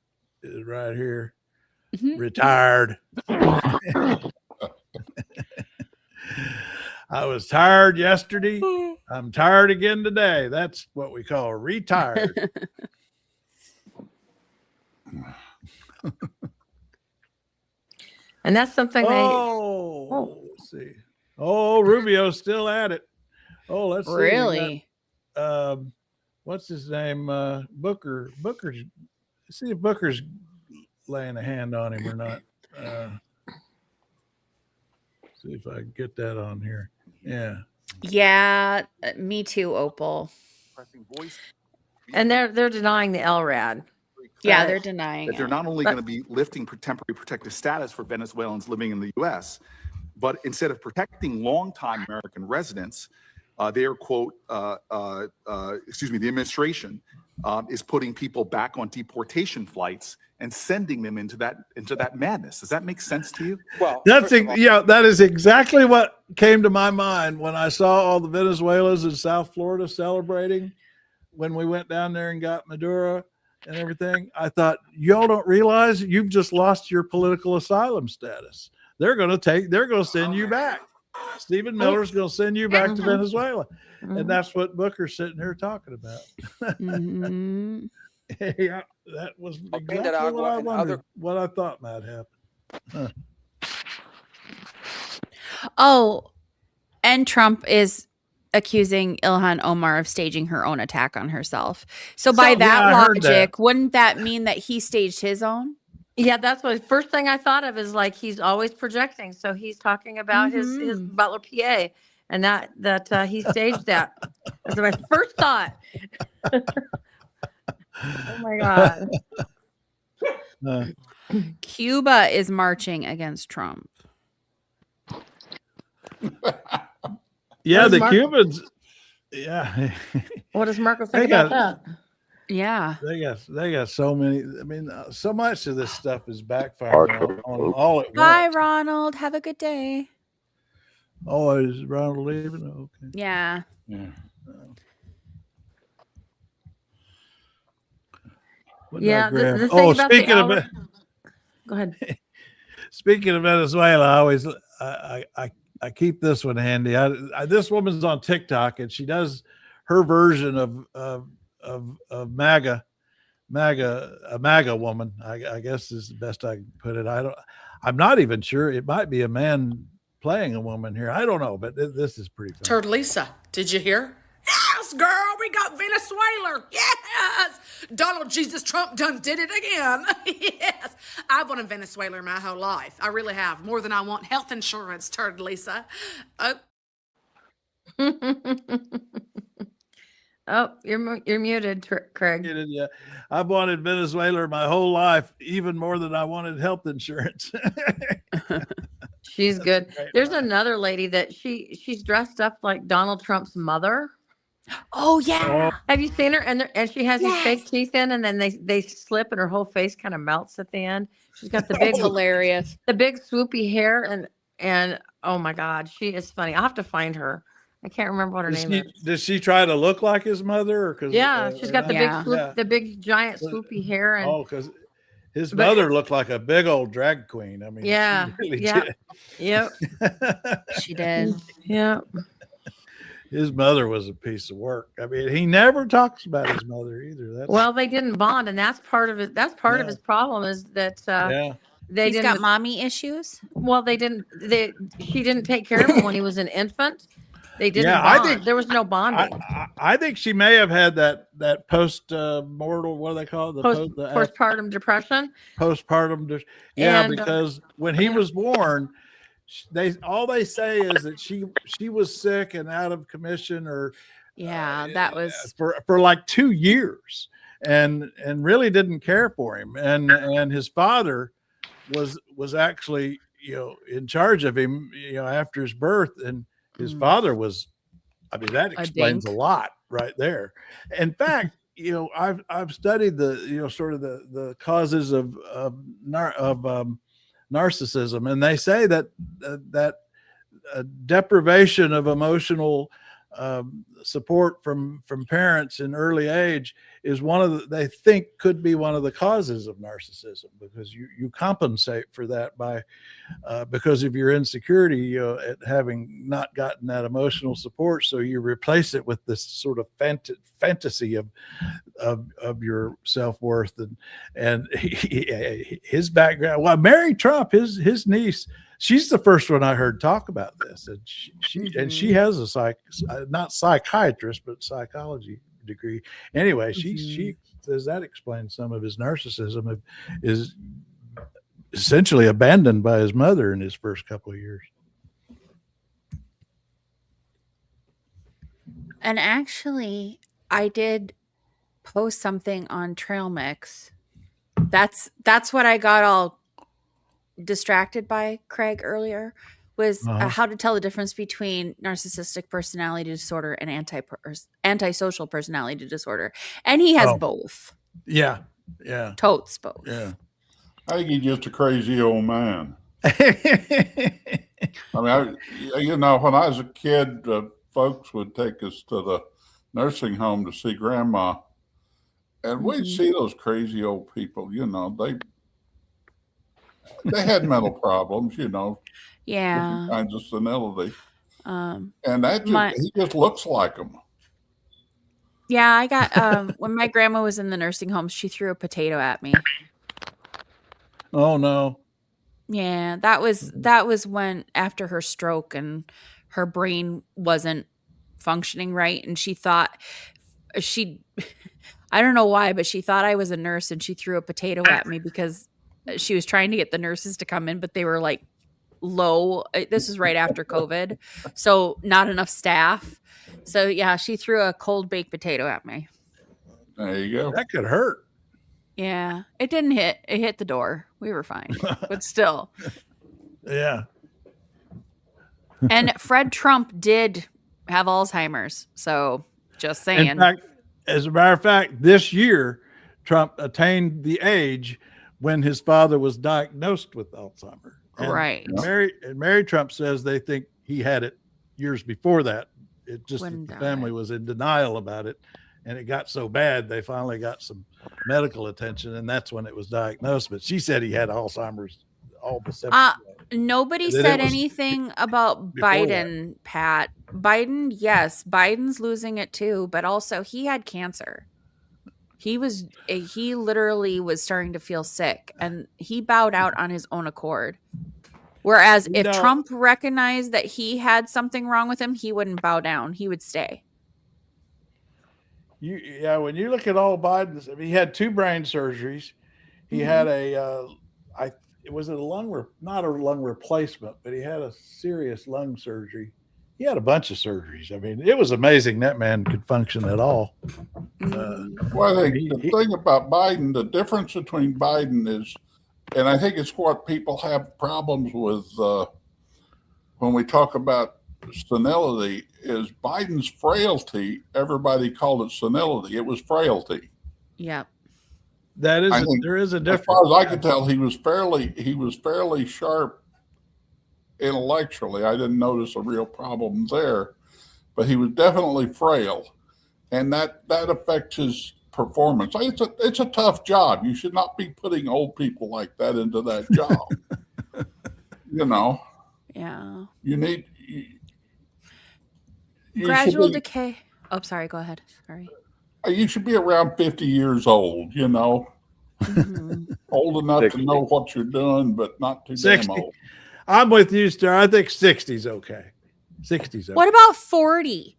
is right here. Retired. I was tired yesterday. I'm tired again today. That's what we call retired. And that's something let's see. Oh, Rubio's still at it. Oh, let's see. Really? What's his name? Booker. Booker's. See if Booker's laying a hand on him or not. See if I can get that on here. Yeah. Yeah, me too, Opal. And they're denying the LRAD. Yeah, they're denying that they're not only going to be lifting temporary protective status for Venezuelans living in the U.S., but instead of protecting longtime American residents, they are, quote, the administration is putting people back on deportation flights and sending them into that madness. Does that make sense to you? Well, that is exactly what came to my mind when I saw all the Venezuelans in South Florida celebrating when we went down there and got Maduro and everything. I thought, y'all don't realize you've just lost your political asylum status. They're going to send you back. Stephen Miller's going to send you back to Venezuela. And that's what Booker's sitting here talking about. Yeah, that was exactly what I wondered, what I thought might happen. Oh, and Trump is accusing Ilhan Omar of staging her own attack on herself. So by that logic, wouldn't that mean that he staged his own? Yeah, that's what first thing I thought of is like he's always projecting. So he's talking about his butler PA and that he staged that. That's my first thought. Oh my God. Cuba is marching against Trump. Yeah, the Cubans. Yeah. What does Marco think about that? Yeah. They got so many. I mean, so much of this stuff is backfiring on all at once. Bye, Ronald. Have a good day. Oh, is Ronald leaving? Okay. Yeah. Yeah. Yeah. The thing about speaking of it, go ahead. Speaking of Venezuela, I keep this one handy. This woman's on TikTok and she does her version of MAGA, a MAGA woman. I guess is the best I can put it. I'm not even sure. It might be a man playing a woman here. I don't know, but this is pretty fun. Turtlisa, did you hear? Yes, girl, we got Venezuela. Yes, Donald Jesus Trump done did it again. Yes, I've wanted Venezuela my whole life. I really have, more than I want health insurance, Turtlisa. Oh, you're muted, Craig. Yeah, I've wanted Venezuela my whole life, even more than I wanted health insurance. She's good. There's another lady that she's dressed up like Donald Trump's mother. Oh yeah. Have you seen her? And she has these Yes. fake teeth in, and then they slip, and her whole face kind of melts at the end. She's got the big, hilarious, the big swoopy hair, and oh my God, she is funny. I'll have to find her. I can't remember what her name is. Does she try to look like his mother? Or cause, Yeah, she's got the big yeah. the big giant swoopy hair, and because his mother looked like a big old drag queen. I mean, yeah, she really yeah, did. yep, she did. Yeah. His mother was a piece of work. I mean, he never talks about his mother either. Well, they didn't bond, and that's part of it. That's part of his problem is that they He's got mommy issues. Well, she didn't take care of him when he was an infant. They didn't bond. I think there was no bonding. I think she may have had that post mortal, what do they call it? Postpartum depression. Postpartum, because when he was born, all they say is that she was sick and out of commission, or that was for like 2 years, and really didn't care for him, and his father was actually in charge of him after his birth, and his father was, I mean, that explains a lot right there. In fact, I've studied the sort of the causes of narcissism, and they say that deprivation of emotional support from parents in early age is they think could be one of the causes of narcissism, because you compensate for that by because of your insecurity at having not gotten that emotional support, so you replace it with this sort of fantasy of your self-worth, and his background. Well, Mary Trump, his niece, she's the first one I heard talk about this, and she has a not psychiatrist but psychology degree. Anyway, she says that explains some of his narcissism. Is essentially abandoned by his mother in his first couple of years. And actually, I did post something on Trail Mix. That's what I got all distracted by, Craig, earlier, was how to tell the difference between narcissistic personality disorder and antisocial personality disorder. And he has both. Yeah. Totes both. Yeah. I think he's just a crazy old man. I mean, when I was a kid, folks would take us to the nursing home to see grandma, and we'd see those crazy old people. They had mental problems, Yeah. kinds of senility. And he just looks like them. Yeah, I got when my grandma was in the nursing home, she threw a potato at me. Oh no. Yeah, that was when, after her stroke, and her brain wasn't functioning right, and she thought I don't know why, but she thought I was a nurse, and she threw a potato at me because she was trying to get the nurses to come in, but they were like low. This is right after COVID, so not enough staff. So yeah, she threw a cold baked potato at me. There you go. That could hurt. Yeah, it didn't hit. It hit the door. We were fine, but still. Yeah. And Fred Trump did have Alzheimer's, so just saying. In fact, as a matter of fact, this year, Trump attained the age when his father was diagnosed with Alzheimer's. And right. Mary Trump says they think he had it years before that. It just When the family was in denial about it, and it got so bad they finally got some medical attention, and that's when it was diagnosed. But she said he had Alzheimer's all the symptoms. Nobody said anything about Biden, Pat. Biden, yes, Biden's losing it too, but also he had cancer. He literally was starting to feel sick, and he bowed out on his own accord. Whereas if Trump recognized that he had something wrong with him, he wouldn't bow down. He would stay. When you look at all Biden's, he had 2 brain surgeries. He had not a lung replacement, but he had a serious lung surgery. He had a bunch of surgeries. I mean, it was amazing that man could function at all. Well, I think the thing about Biden, the difference between Biden is, and I think it's what people have problems with when we talk about senility is Biden's frailty. Everybody called it senility. It was frailty. Yep. That is, there is a difference. As far as I could tell, he was fairly sharp intellectually. I didn't notice a real problem there, but he was definitely frail, and that affects his performance. It's a tough job. You should not be putting old people like that into that job. Yeah. You need gradual decay. Oh, sorry. Go ahead. Sorry. You should be around 50 years old, Mm-hmm. old enough 60. To know what you're doing, but not too 60. damn old. I'm with you, Star. I think 60's okay. 60's okay. What about 40?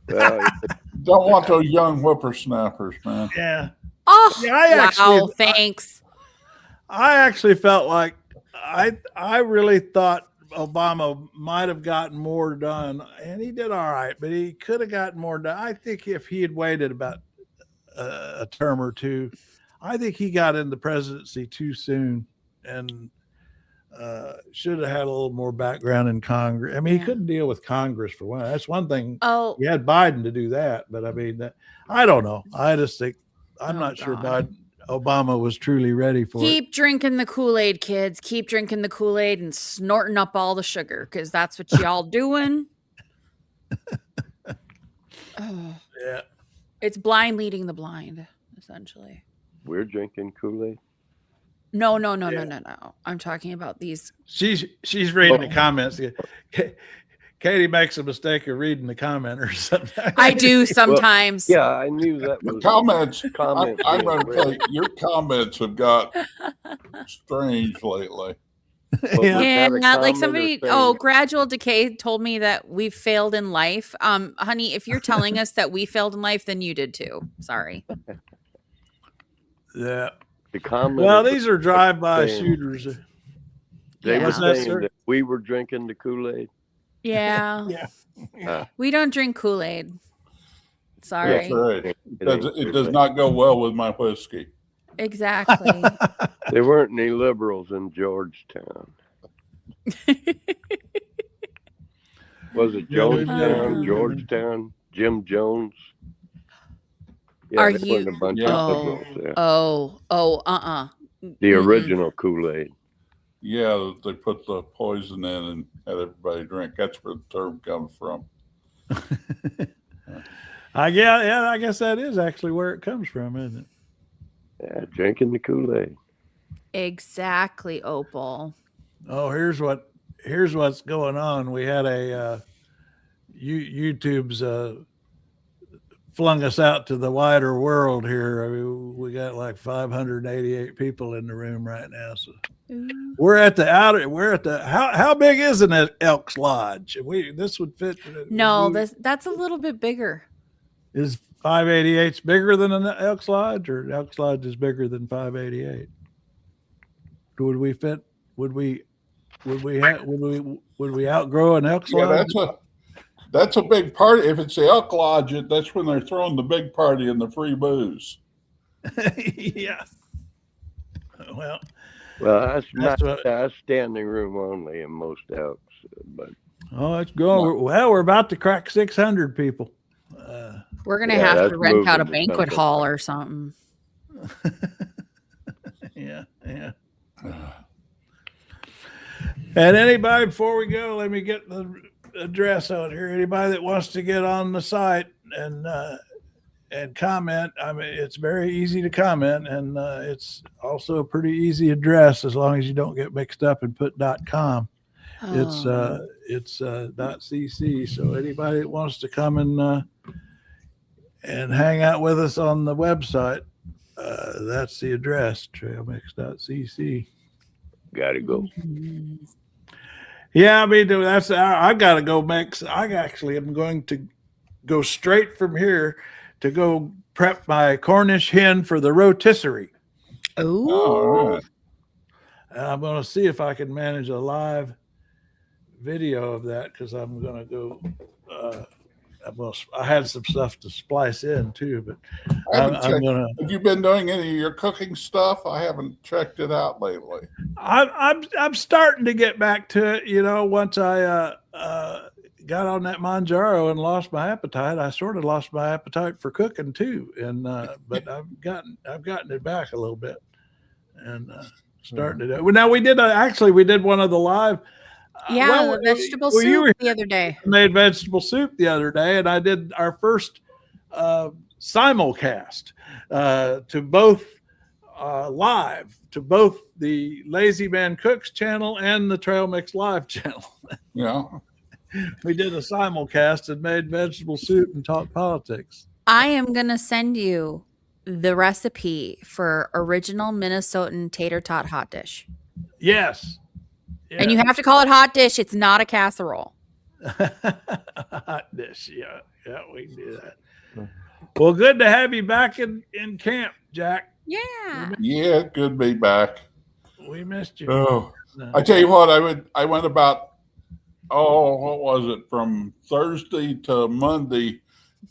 Don't want those young whippersnappers, man. Yeah. Oh, yeah, wow. Thanks. I actually felt like I really thought Obama might have gotten more done, and he did all right, but he could have gotten more done. I think if he had waited about a term or two, I think he got in the presidency too soon and should have had a little more background in Congress. I mean, he couldn't deal with Congress for one. That's one thing. Oh, he had Biden to do that, but I mean, I don't know. I just think I'm not sure Obama was truly ready for it. Keep drinking the Kool-Aid, kids. Keep drinking the Kool-Aid and snorting up all the sugar, because that's what y'all doing. Yeah. It's blind leading the blind, essentially. We're drinking Kool-Aid? No. I'm talking about these. She's reading the comments. Katie makes a mistake of reading the commenters sometimes. I do sometimes. Well, yeah, I knew that was comments. I'm going to tell you, your comments have got strange lately. Yeah, like somebody. Gradual decay told me that we failed in life. Honey, if you're telling us that we failed in life, then you did too. Sorry. Yeah. Well, these are drive-by shooters. They were saying that we were drinking the Kool-Aid. Yeah. We don't drink Kool-Aid. Sorry. That's right. It does not go well with my whiskey. Exactly. There weren't any liberals in Georgetown. Was it Jonestown, Georgetown, Jim Jones? Yeah, Are there you? wasn't a bunch of liberals there. The original Kool-Aid. Yeah, they put the poison in and had everybody drink. That's where the term comes from. I guess that is actually where it comes from, isn't it? Yeah, drinking the Kool-Aid. Exactly, Opal. Oh, here's what's going on. We had a YouTube's flung us out to the wider world here. I mean, we got like 588 people in the room right now. So we're at the how big is an Elks Lodge? This would fit. No, that's a little bit bigger. Is 588 bigger than an Elks Lodge, or Elks Lodge is bigger than 588? Would we fit? Would we outgrow an Elks Lodge? That's a big party. If it's the Elk Lodge, that's when they're throwing the big party and the free booze. Yeah. Well, that's standing room only in most Elks, but it's going. Well, we're about to crack 600 people. We're gonna have to rent out a banquet hall or something. Yeah. And anybody, before we go, let me get the address out here. Anybody that wants to get on the site and comment, I mean, it's very easy to comment, and it's also a pretty easy address as long as you don't get mixed up and put .com. It's .cc. So anybody that wants to come and hang out with us on the website, that's the address, trailmix.cc. Gotta go. Yeah, I mean, I've got to go mix. I actually am going to go straight from here to go prep my Cornish hen for the rotisserie. Oh. Right. And I'm going to see if I can manage a live video of that, because I'm going to go. I had some stuff to splice in too, but I'm gonna. Have you been doing any of your cooking stuff? I haven't checked it out lately. I'm starting to get back to it. Once I got on that Manjaro and lost my appetite. I sort of lost my appetite for cooking too, and but I've gotten it back a little bit, and starting to do. Well, now we did one of the live. The vegetable soup the other day. Made vegetable soup the other day, and I did our first simulcast to both live to both the Lazy Man Cooks channel and the Trail Mix Live channel. Yeah. We did a simulcast and made vegetable soup and talked politics. I am going to send you the recipe for original Minnesotan tater tot hot dish. Yes. And you have to call it hot dish. It's not a casserole. Hot dish. Yeah. Yeah, we can do that. Well, good to have you back in camp, Jack. Yeah. Yeah, good to be back. We missed you. Oh, I tell you what, I went about, what was it, from Thursday to Monday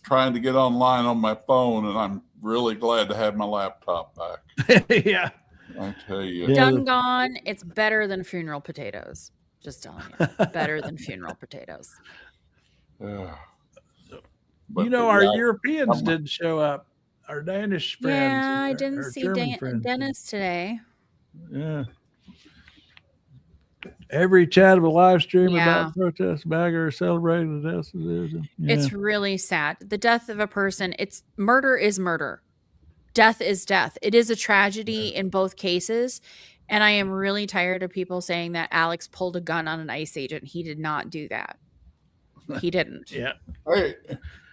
trying to get online on my phone, and I'm really glad to have my laptop back. Yeah. I tell you. Done gone. It's better than funeral potatoes. Just telling you. Better than funeral potatoes. But our Europeans didn't show up. Our Danish friends. Yeah, I didn't see Dennis today. Yeah. Every chat of a live stream about protest MAGA or celebrating the death of the It's really sad. The death of a person, murder is murder. Death is death. It is a tragedy in both cases. And I am really tired of people saying that Alex pulled a gun on an ICE agent. He did not do that. He didn't. Yeah. Hey,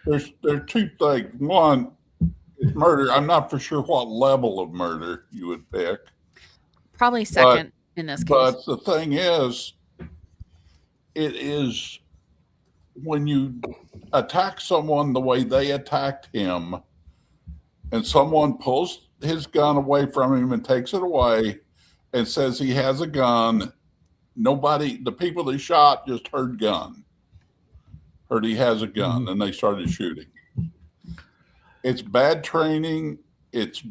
there's two things. One, it's murder. I'm not for sure what level of murder you would pick. Probably second in this case. But the thing is, it is when you attack someone the way they attacked him, and someone pulls his gun away from him and takes it away and says he has a gun, the people they shot just heard he has a gun, and they started shooting. It's bad training. It's a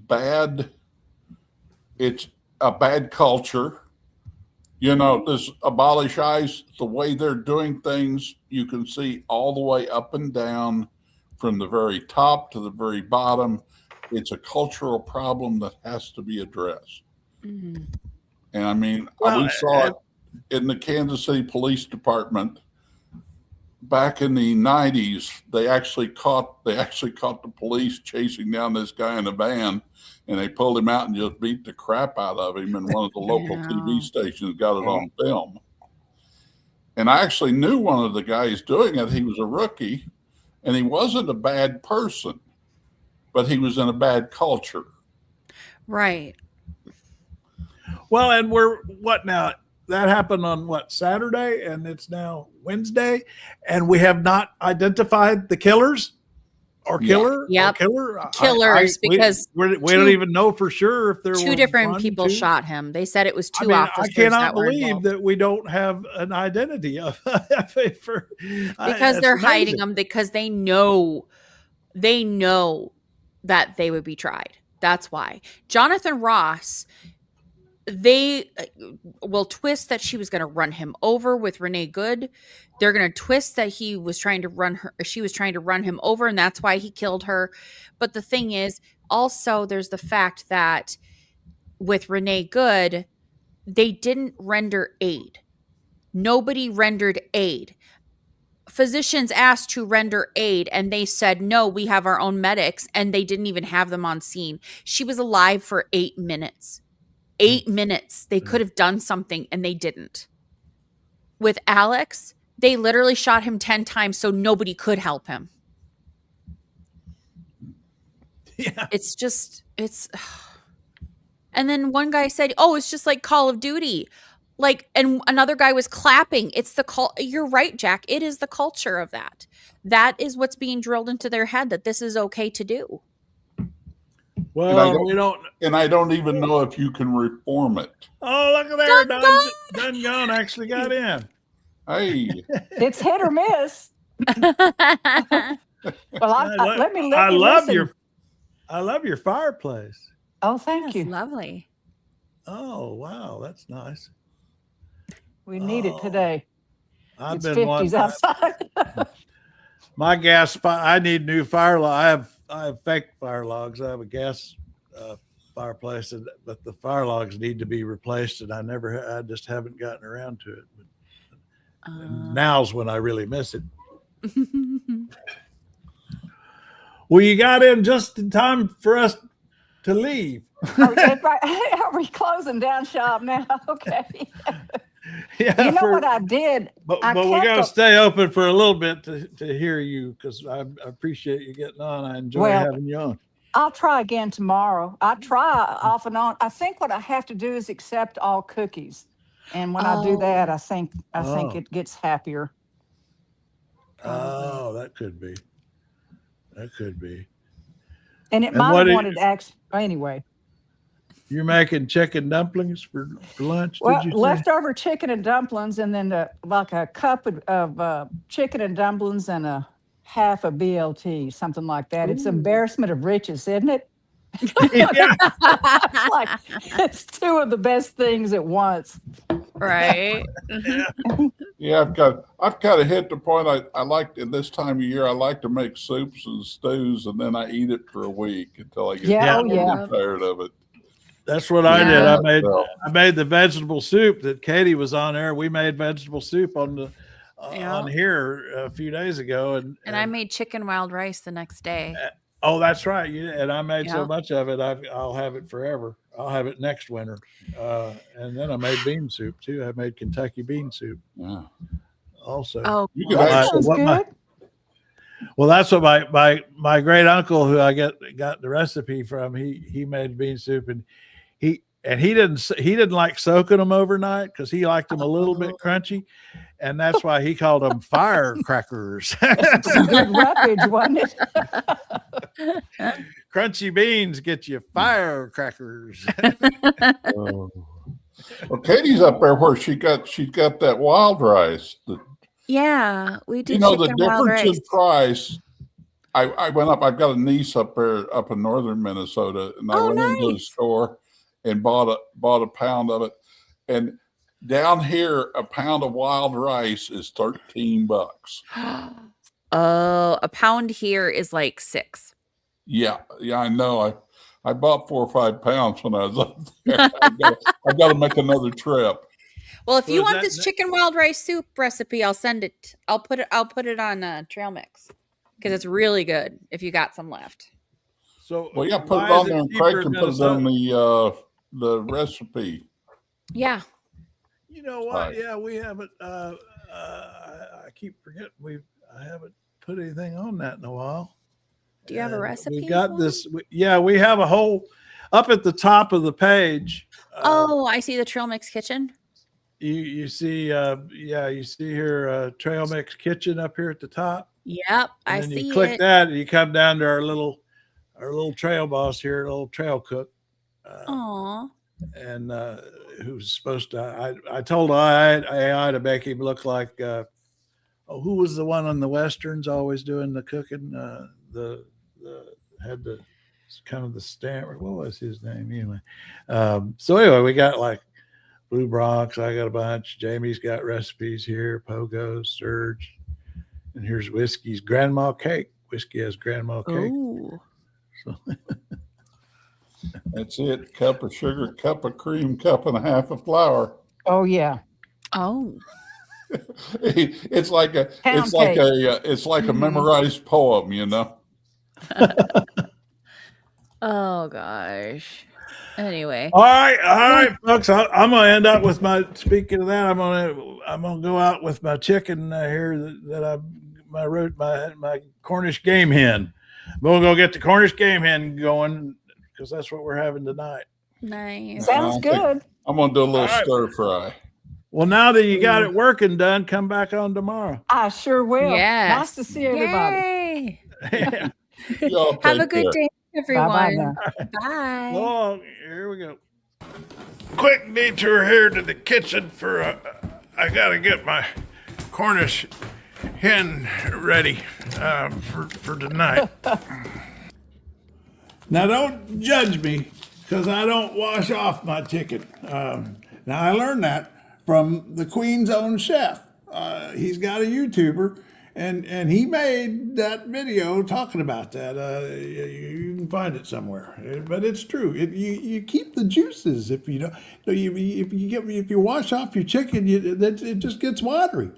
bad culture. This abolish ICE, the way they're doing things, you can see all the way up and down from the very top to the very bottom. It's a cultural problem that has to be addressed. Mm-hmm. And I mean, we saw it in the Kansas City Police Department back in the 90s. They actually caught the police chasing down this guy in a van, and they pulled him out and just beat the crap out of him. And one of the local TV stations got it on film. And I actually knew one of the guys doing it. He was a rookie, and he wasn't a bad person, but he was in a bad culture. Right. Well, and we're what now? That happened on Saturday, and it's now Wednesday, and we have not identified the killers or killer. Yep. Or killer. Killers, because we don't even know for sure if there were two different people shot him. They said it was two officers. I cannot believe that we don't have an identity of because they're hiding them because they know that they would be tried. That's why Jonathan Ross. They will twist that she was going to run him over with Renee Good. They're going to twist that she was trying to run him over, and that's why he killed her. But the thing is, also, there's the fact that with Renee Good, they didn't render aid. Nobody rendered aid. Physicians asked to render aid, and they said, no, we have our own medics, and they didn't even have them on scene. She was alive for 8 minutes. 8 minutes. They could have done something, and they didn't. With Alex, they literally shot him 10 times so nobody could help him. Yeah. And then one guy said, oh, it's just like Call of Duty. And another guy was clapping. You're right, Jack. It is the culture of that. That is what's being drilled into their head, that this is okay to do. Well, I don't even know if you can reform it. Oh, look at there. Done gone actually got in. Hey. It's hit or miss. Well, I love your fireplace. Oh, thank you. Lovely. Oh, wow. That's nice. We need it today. I've It's been 50s outside. My gas. I need new fire log. I have fake fire logs. I have a gas fireplace, but the fire logs need to be replaced, and I just haven't gotten around to it. But now's when I really miss it. Well, you got in just in time for us to leave. Are we closing down shop now? Okay. Yeah, you know what I did? But we got to stay open for a little bit to hear you, because I appreciate you getting on. I enjoy having you on. I'll try again tomorrow. I try off and on. I think what I have to do is accept all cookies, and when I do that, I think it gets happier. Oh, that could be. That could be. And it might have wanted action anyway. You're making chicken dumplings for lunch? Well, did you say? Leftover chicken and dumplings, and then like a cup of chicken and dumplings and a half a BLT, something like that. Ooh. It's embarrassment of riches, isn't it? It's like it's two of the best things at once. Right. Yeah, I've kind of hit the point. I like at this time of year, I like to make soups and stews, and then I eat it for a week until I get tired of it. That's what I did. I made the vegetable soup that Katie was on there. We made vegetable soup on here a few days ago, and I made chicken wild rice the next day. Oh, that's right. And I made so much of it, I'll have it forever. I'll have it next winter. And then I made bean soup too. I made Kentucky bean soup. Yeah. Also. Oh, that sounds good. Well, that's what my great uncle, who I got the recipe from, he made bean soup, and he didn't like soaking them overnight because he liked them a little bit crunchy, and that's why he called them firecrackers. Good roughage, wasn't it? Crunchy beans get you firecrackers. Well, Katie's up there where she got that wild rice. Yeah, we did. You know the difference in price. I went up. I've got a niece up there up in northern Minnesota, and I went into the store and bought a pound of it. And down here, a pound of wild rice is $13. Oh, a pound here is like $6. Yeah, I know. I bought 4 or 5 pounds when I was up there. I've got to make another trip. Well, if you want this chicken wild rice soup recipe, I'll send it. I'll put it on trail mix because it's really good if you got some left. So put it on there, and Craig can put it on the recipe. Yeah. You know what? Right. Yeah, we haven't. I keep forgetting I haven't put anything on that in a while. Do you have a recipe? We got this. We have a whole up at the top of the page. I see the Trail Mix Kitchen. You see, you see here, Trail Mix Kitchen up here at the top. Yep, I see it. You click that, and you come down to our little trail boss here, a little trail cook. Aww. And who's supposed to? I told AI to make him look like. Who was the one on the westerns always doing the cooking? The had the kind of the stamp. What was his name anyway? So anyway, we got like Blue Bronx. I got a bunch. Jamie's got recipes here. Pogo, Surge, and here's Whiskey's Grandma Cake. Whiskey has Grandma Cake. Ooh. So that's it. Cup of sugar, cup of cream, cup and a half of flour. Oh yeah. Oh. It's like a memorized poem, you know. Oh gosh. Anyway. All right, folks. I'm gonna end up with Speaking of that, I'm gonna go out with my chicken here that my Cornish game hen. We'll go get the Cornish game hen going because that's what we're having tonight. Nice. Sounds good. I'm gonna do a little stir fry. Well, now that you got it working done, come back on tomorrow. I sure will. Yes. Nice to see everybody. Yeah. Have a good day, everyone. Bye-bye. Bye. Oh, here we go. Quick detour here to the kitchen for I gotta get my Cornish hen ready for tonight. Now don't judge me because I don't wash off my chicken. Now I learned that from the Queen's own chef. he's got a YouTuber, and he made that video talking about that. You can find it somewhere, but it's true. You keep the juices if you don't. If you wash off your chicken, it just gets watery.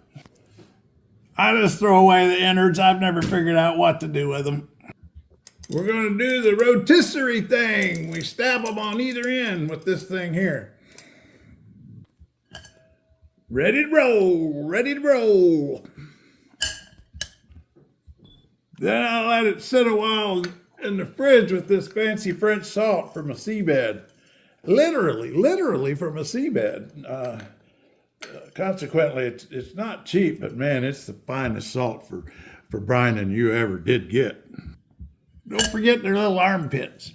I just throw away the innards. I've never figured out what to do with them. We're going to do the rotisserie thing. We stab them on either end with this thing here. Ready to roll, ready to roll. Then I'll let it sit a while in the fridge with this fancy French salt from a seabed. Literally from a seabed. Consequently, it's not cheap, but man, it's the finest salt for brining you ever did get. Don't forget their little armpits.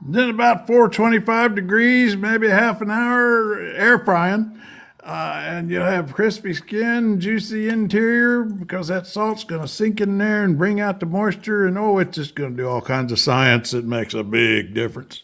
Then about 425 degrees, maybe half an hour air frying, and you'll have crispy skin, juicy interior, because that salt's going to sink in there and bring out the moisture, and it's just going to do all kinds of science that makes a big difference.